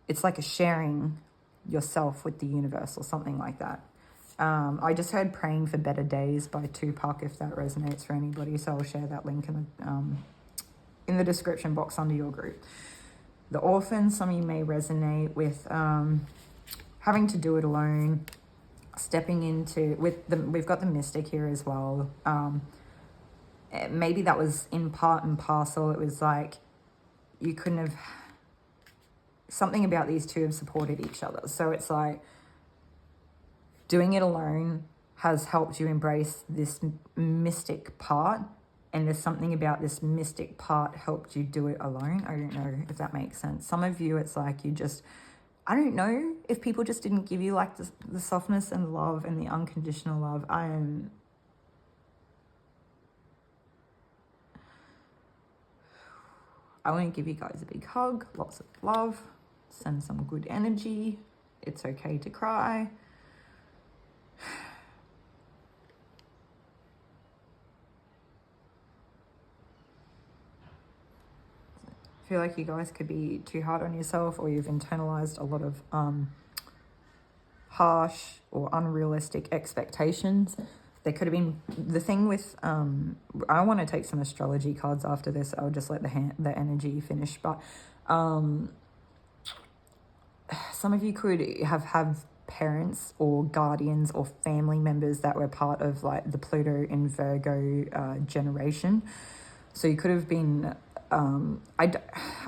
it's like a sharing yourself with the universe or something like that. I just heard Praying for Better Days by Tupac, if that resonates for anybody. So I'll share that link in the description box under your group. The Orphan, some of you may resonate with having to do it alone, stepping into, we've got the Mystic here as well. Maybe that was in part and parcel. It was like you couldn't have, something about these two have supported each other. So it's like doing it alone has helped you embrace this mystic part. And there's something about this mystic part helped you do it alone. I don't know if that makes sense. Some of you, it's like you just, I don't know if people just didn't give you like the softness and love and the unconditional love. I want to give you guys a big hug, lots of love, send some good energy. It's okay to cry. I feel like you guys could be too hard on yourself, or you've internalized a lot of harsh or unrealistic expectations. There could have been the thing with I want to take some astrology cards after this. I'll just let the energy finish, but some of you could have parents or guardians or family members that were part of like the Pluto in Virgo generation. So you could have been I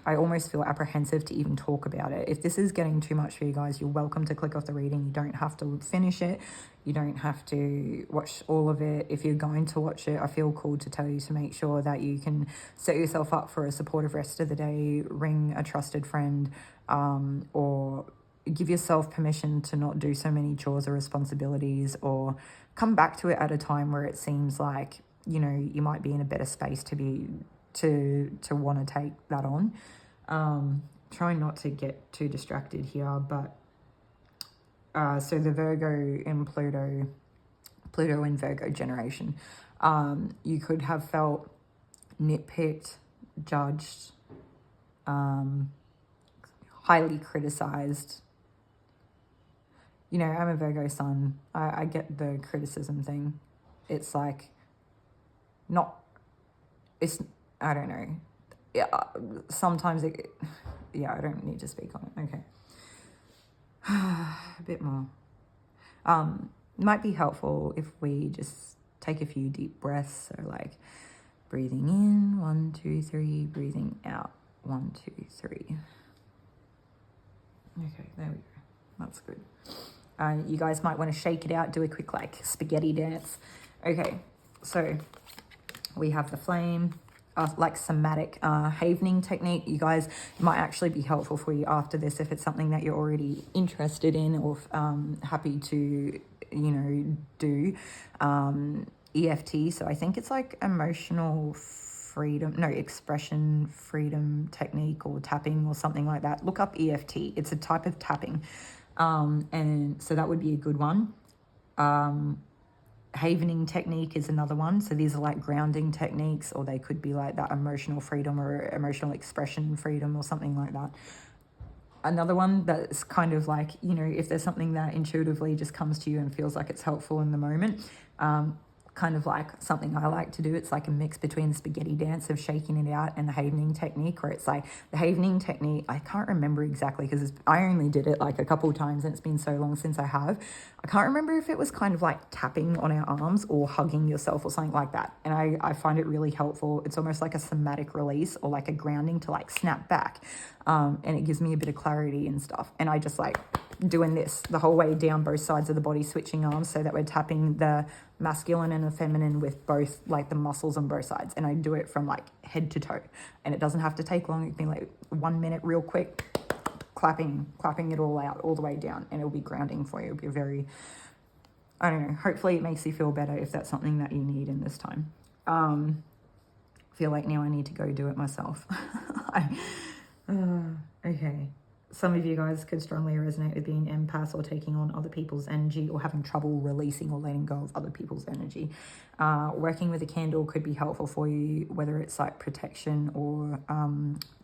almost feel apprehensive to even talk about it. If this is getting too much for you guys, you're welcome to click off the reading. You don't have to finish it. You don't have to watch all of it. If you're going to watch it, I feel called to tell you to make sure that you can set yourself up for a supportive rest of the day, ring a trusted friend, or give yourself permission to not do so many chores or responsibilities, or come back to it at a time where it seems like, you know, you might be in a better space to want to take that on. Trying not to get too distracted here, but so the Virgo in Pluto in Virgo generation, you could have felt nitpicked, judged, highly criticized. You know, I'm a Virgo Sun. I get the criticism thing. It's like I don't know. Yeah, sometimes I don't need to speak on it. Okay. A bit more. Might be helpful if we just take a few deep breaths. So like breathing in, 1, 2, 3, breathing out, 1, 2, 3. Okay, there we go. That's good. You guys might want to shake it out, do a quick like spaghetti dance. Okay, so we have the flame, like somatic havening technique. You guys might actually be helpful for you after this if it's something that you're already interested in or happy to, do. EFT, so I think it's like emotional freedom, no, expression freedom technique or tapping or something like that. Look up EFT. It's a type of tapping. And so that would be a good one. Havening technique is another one. So these are like grounding techniques, or they could be like that emotional freedom or emotional expression freedom or something like that. Another one that's kind of like, if there's something that intuitively just comes to you and feels like it's helpful in the moment, kind of like something I like to do. It's like a mix between the spaghetti dance of shaking it out and the havening technique, where it's like the havening technique, I can't remember exactly because I only did it like a couple of times and it's been so long since I have. I can't remember if it was kind of like tapping on our arms or hugging yourself or something like that. And I find it really helpful. It's almost like a somatic release or like a grounding to like snap back. And it gives me a bit of clarity and stuff. And I just like doing this the whole way down both sides of the body, switching arms so that we're tapping the masculine and the feminine with both like the muscles on both sides. And I do it from like head to toe, and it doesn't have to take long. It can be like 1 minute real quick, clapping it all out all the way down, and it'll be grounding for you. It'll be very, I don't know, hopefully it makes you feel better if that's something that you need in this time. Feel like now I need to go do it myself. Okay. Some of you guys could strongly resonate with being empaths or taking on other people's energy or having trouble releasing or letting go of other people's energy. Working with a candle could be helpful for you, whether it's like protection or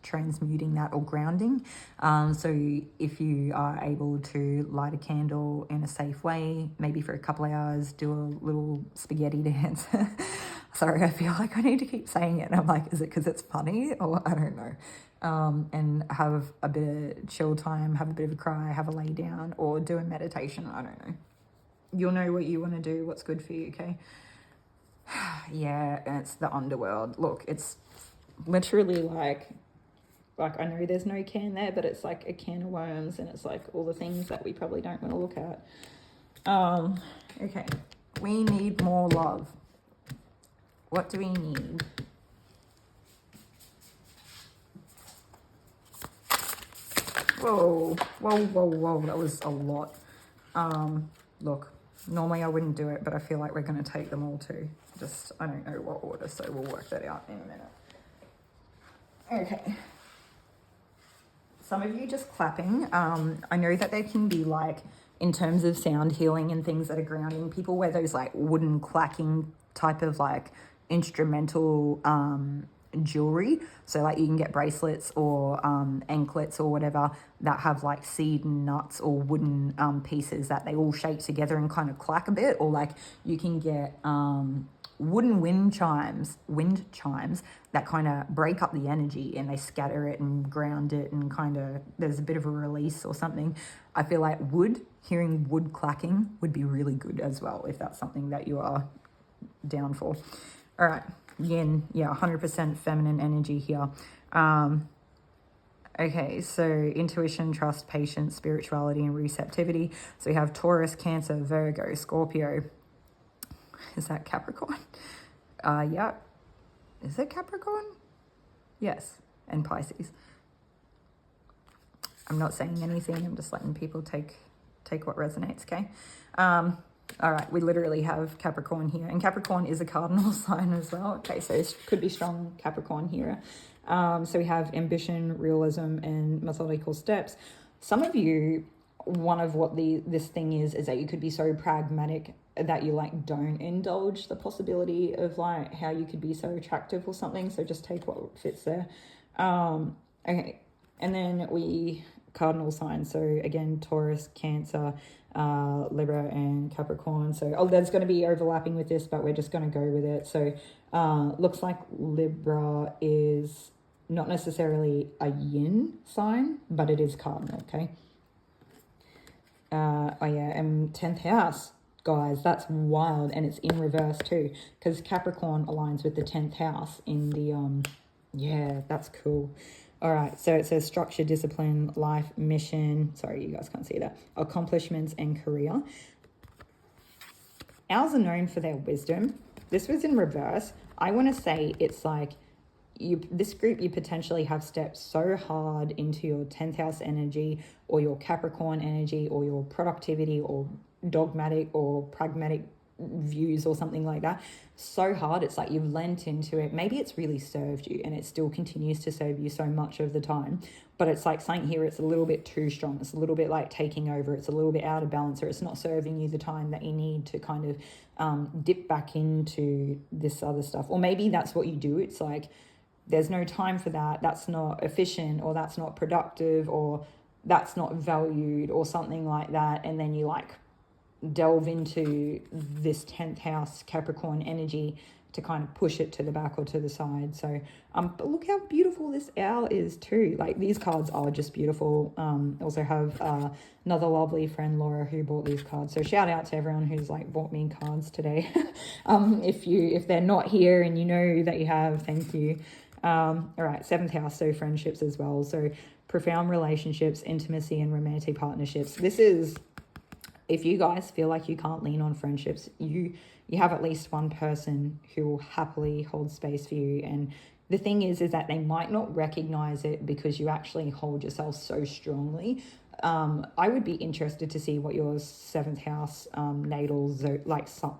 transmuting that or grounding. So if you are able to light a candle in a safe way, maybe for a couple of hours, do a little spaghetti dance. Sorry, I feel like I need to keep saying it. And I'm like, is it because it's funny? Or I don't know. And have a bit of chill time, have a bit of a cry, have a lay down, or do a meditation. I don't know. You'll know what you want to do, what's good for you, okay? Yeah, it's the underworld. Look, it's literally like I know there's no can there, but it's like a can of worms, and it's like all the things that we probably don't want to look at. Okay, we need more love. What do we need? Whoa, that was a lot. Look, normally I wouldn't do it, but I feel like we're going to take them all too. I don't know what order, so we'll work that out in a minute. Okay. Some of you just clapping. I know that there can be like, in terms of sound healing and things that are grounding, people wear those like wooden clacking type of like instrumental jewelry. So like you can get bracelets or anklets or whatever that have like seed and nuts or wooden pieces that they all shake together and kind of clack a bit. Or like you can get wooden wind chimes that kind of break up the energy and they scatter it and ground it, and kind of there's a bit of a release or something. I feel like hearing wood clacking would be really good as well, if that's something that you are down for. All right. Yin, yeah, 100% feminine energy here. Okay, so intuition, trust, patience, spirituality, and receptivity. So we have Taurus, Cancer, Virgo, Scorpio. Is that Capricorn? Yeah. Is it Capricorn? Yes, and Pisces. I'm not saying anything. I'm just letting people take what resonates, okay? All right, we literally have Capricorn here, and Capricorn is a cardinal sign as well. Okay, so it could be strong Capricorn here. So we have ambition, realism, and methodical steps. Some of you, one of what this thing is that you could be so pragmatic that you like don't indulge the possibility of like how you could be so attractive or something. So just take what fits there. Okay, and then cardinal signs. So again, Taurus, Cancer, Libra, and Capricorn. So there's going to be overlapping with this, but we're just going to go with it. So looks like Libra is not necessarily a yin sign, but it is cardinal, okay? Oh yeah, and 10th house, guys, that's wild, and it's in reverse too, because Capricorn aligns with the 10th house in the, yeah, that's cool. All right, so it says structure, discipline, life, mission. Sorry, you guys can't see that. Accomplishments and career. Owls are known for their wisdom. This was in reverse. I want to say it's like this group, you potentially have stepped so hard into your 10th house energy or your Capricorn energy or your productivity or dogmatic or pragmatic views or something like that, so hard. It's like you've lent into it. Maybe it's really served you and it still continues to serve you so much of the time, but it's like something here, it's a little bit too strong. It's a little bit like taking over. It's a little bit out of balance, or it's not serving you the time that you need to kind of dip back into this other stuff. Or maybe that's what you do. It's like there's no time for that. That's not efficient, or that's not productive, or that's not valued, or something like that. And then you like delve into this 10th house Capricorn energy to kind of push it to the back or to the side. So but look how beautiful this owl is too. Like, these cards are just beautiful. Also have another lovely friend, Laura, who bought these cards. So shout out to everyone who's like bought me cards today. If they're not here and you know that you have, thank you. All right, 7th house, so friendships as well. So profound relationships, intimacy, and romantic partnerships. This is, if you guys feel like you can't lean on friendships, you have at least one person who will happily hold space for you. And the thing is that they might not recognize it because you actually hold yourself so strongly. I would be interested to see what your 7th house natal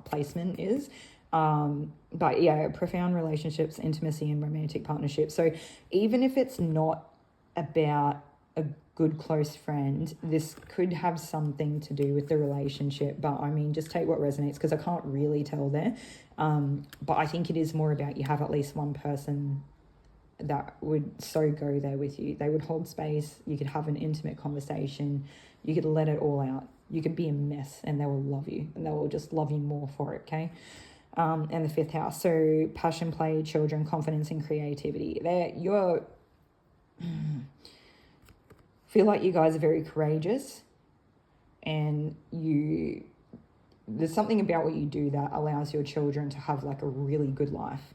placement is. But yeah, profound relationships, intimacy, and romantic partnerships. So even if it's not about a good close friend, this could have something to do with the relationship, but I mean, just take what resonates, because I can't really tell there. But I think it is more about you have at least one person that would so go there with you. They would hold space. You could have an intimate conversation. You could let it all out. You could be a mess and they will love you, and they will just love you more for it. Okay. And the 5th house, so passion, play, children, confidence, and creativity. You're feel like you guys are very courageous, and there's something about what you do that allows your children to have like a really good life.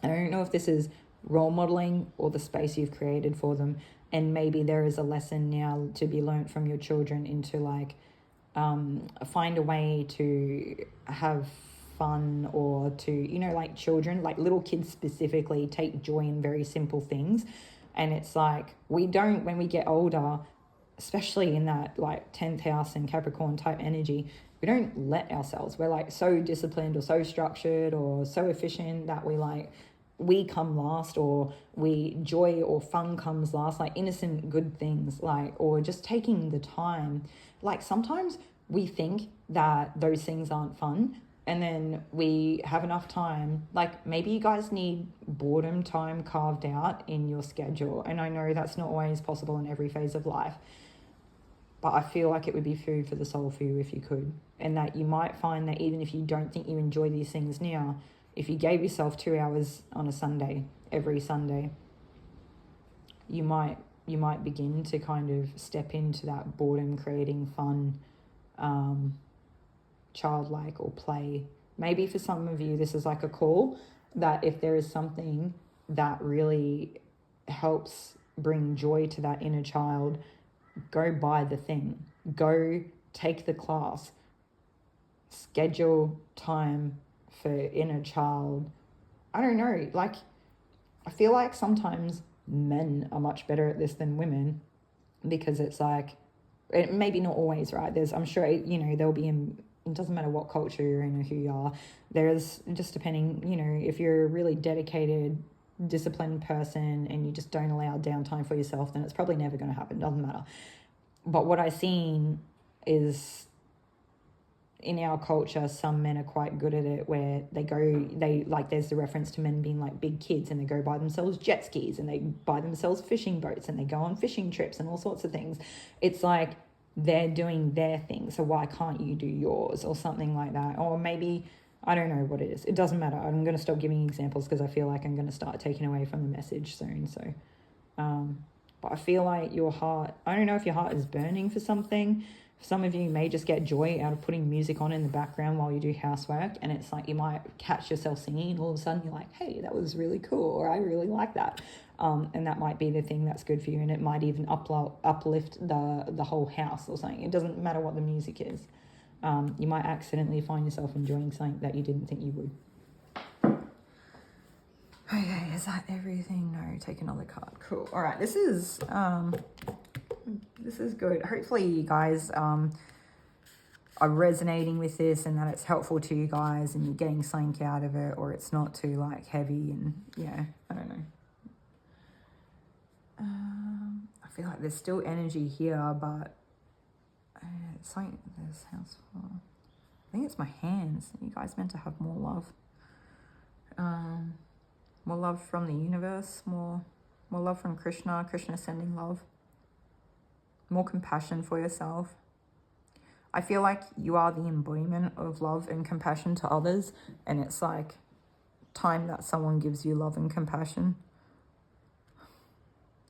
And I don't know if this is role modeling or the space you've created for them, and maybe there is a lesson now to be learnt from your children into like find a way to have fun, or to, like children, like little kids specifically, take joy in very simple things. And it's like, when we get older, especially in that like 10th house and Capricorn type energy, we don't let ourselves. We're like so disciplined or so structured or so efficient that we come last, or joy or fun comes last, like innocent good things, like, or just taking the time. Like sometimes we think that those things aren't fun, and then we have enough time. Like maybe you guys need boredom time carved out in your schedule. And I know that's not always possible in every phase of life, but I feel like it would be food for the soul for you if you could. And that you might find that even if you don't think you enjoy these things now, if you gave yourself 2 hours on a Sunday, every Sunday, you might begin to kind of step into that boredom creating fun, childlike or play. Maybe for some of you this is like a call, that if there is something that really helps bring joy to that inner child, go buy the thing, go take the class, schedule time for inner child. I don't know, like I feel like sometimes men are much better at this than women, because it's like, maybe not always, right? I'm sure, there'll be it doesn't matter what culture you're in or who you are. There's just depending, if you're a really dedicated, disciplined person and you just don't allow downtime for yourself, then it's probably never going to happen. Doesn't matter. But what I've seen is in our culture, some men are quite good at it, where there's the reference to men being like big kids, and they go buy themselves jet skis and they buy themselves fishing boats and they go on fishing trips and all sorts of things. It's like they're doing their thing, so why can't you do yours, or something like that? Or maybe, I don't know what it is. It doesn't matter. I'm going to stop giving examples because I feel like I'm going to start taking away from the message soon. So, but I feel like your heart, I don't know if your heart is burning for something. Some of you may just get joy out of putting music on in the background while you do housework, and it's like you might catch yourself singing and all of a sudden you're like, hey, that was really cool, or I really like that. And that might be the thing that's good for you, and it might even uplift the whole house or something. It doesn't matter what the music is. You might accidentally find yourself enjoying something that you didn't think you would. Okay, is that everything? No, take another card. Cool. All right, this is good. Hopefully you guys are resonating with this and that it's helpful to you guys and you're getting something out of it, or it's not too like heavy and yeah, I don't know. I feel like there's still energy here, but it's like there's house for. I think it's my hands. You guys meant to have more love. More love from the universe, more love from Krishna. Krishna sending love. More compassion for yourself. I feel like you are the embodiment of love and compassion to others, and it's like time that someone gives you love and compassion.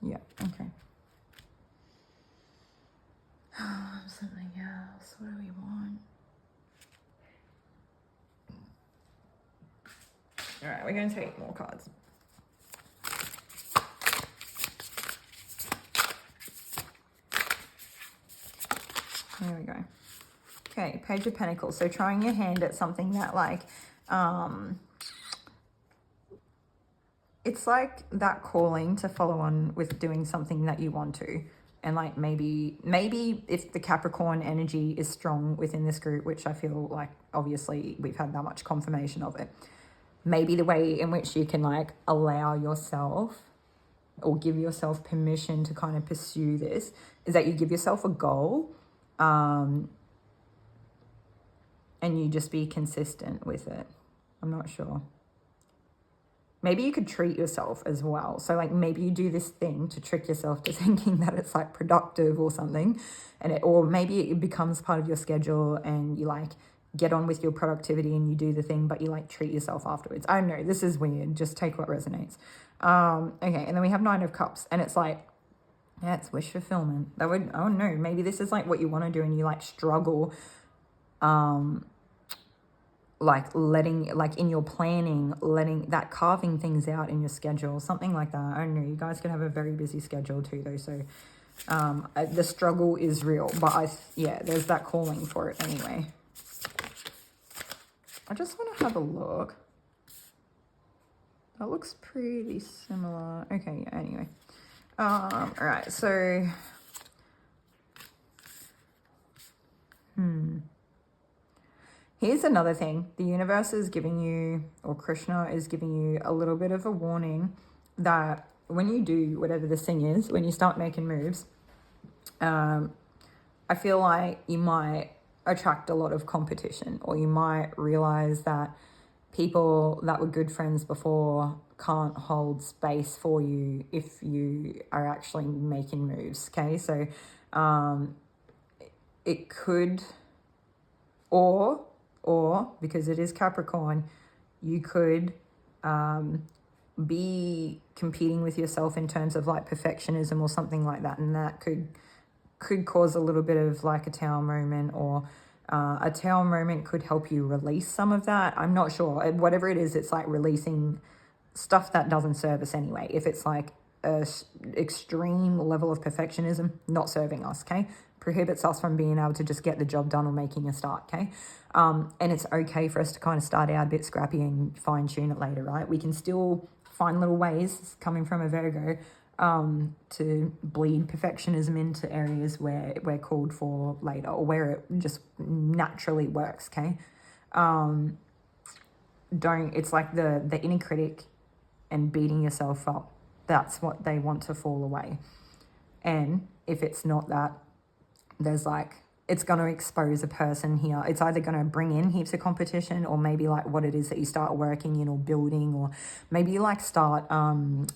Yeah, okay. Something else. What do we want? All right, we're going to take more cards. There we go. Okay, Page of Pentacles. So trying your hand at something that like, it's like that calling to follow on with doing something that you want to. And like maybe if the Capricorn energy is strong within this group, which I feel like obviously we've had that much confirmation of it, maybe the way in which you can like allow yourself or give yourself permission to kind of pursue this is that you give yourself a goal, and you just be consistent with it. I'm not sure. Maybe you could treat yourself as well. So like maybe you do this thing to trick yourself to thinking that it's like productive or something, or maybe it becomes part of your schedule and you like get on with your productivity and you do the thing, but you like treat yourself afterwards. I don't know, this is weird. Just take what resonates. Okay, and then we have 9 of Cups, and it's like, yeah, it's wish fulfillment. That would, oh no, maybe this is like what you want to do and you like struggle, like letting, like in your planning, letting that, carving things out in your schedule, something like that. I don't know, you guys can have a very busy schedule too though, so the struggle is real, but yeah, there's that calling for it anyway. I just want to have a look. That looks pretty similar. Okay, yeah, anyway. All right, so here's another thing. The universe is giving you, or Krishna is giving you a little bit of a warning that when you do whatever this thing is, when you start making moves, I feel like you might attract a lot of competition, or you might realize that people that were good friends before can't hold space for you if you are actually making moves, okay? So it could, or because it is Capricorn, you could be competing with yourself in terms of like perfectionism or something like that, and that could cause a little bit of like a tower moment, or a tower moment could help you release some of that. I'm not sure. Whatever it is, it's like releasing stuff that doesn't serve us anyway. If it's like a extreme level of perfectionism, not serving us, okay? Prohibits us from being able to just get the job done or making a start, okay? And it's okay for us to kind of start out a bit scrappy and fine tune it later, right? We can still find little ways, coming from a Virgo, to bleed perfectionism into areas where we're called for later, or where it just naturally works, okay? It's like the inner critic and beating yourself up. That's what they want to fall away. And if it's not that, there's like, it's going to expose a person here. It's either going to bring in heaps of competition, or maybe like what it is that you start working in or building, or maybe you like start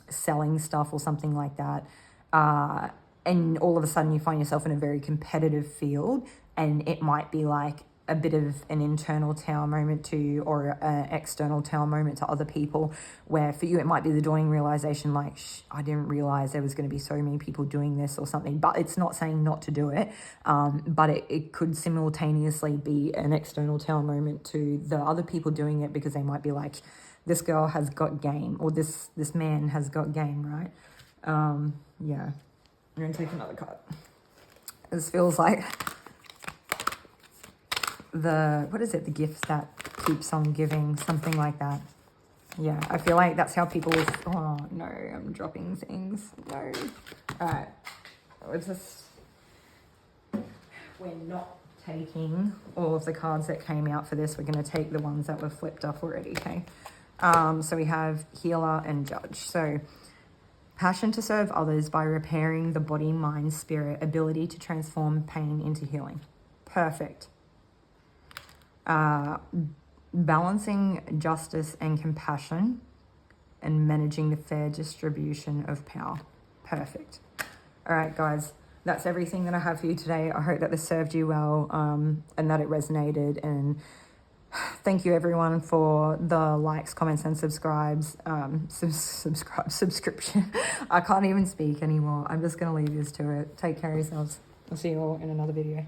selling stuff or something like that. And all of a sudden you find yourself in a very competitive field, and it might be like a bit of an internal tower moment to you, or an external tower moment to other people, where for you it might be the dawning realization like, I didn't realize there was going to be so many people doing this or something. But it's not saying not to do it, but it could simultaneously be an external tower moment to the other people doing it, because they might be like, this girl has got game, or this man has got game, right? Yeah, I'm going to take another card. This feels like what is it? The gift that keeps on giving, something like that. Yeah, I feel like that's how people... Oh, no, I'm dropping things. No. All right. We're not taking all of the cards that came out for this. We're going to take the ones that were flipped up already, okay? So we have healer and judge. So passion to serve others by repairing the body, mind, spirit, ability to transform pain into healing. Perfect. Balancing justice and compassion and managing the fair distribution of power. Perfect. All right, guys, that's everything that I have for you today. I hope that this served you well, and that it resonated. And thank you, everyone, for the likes, comments, and subscription. I can't even speak anymore. I'm just going to leave this to it. Take care of yourselves. I'll see you all in another video.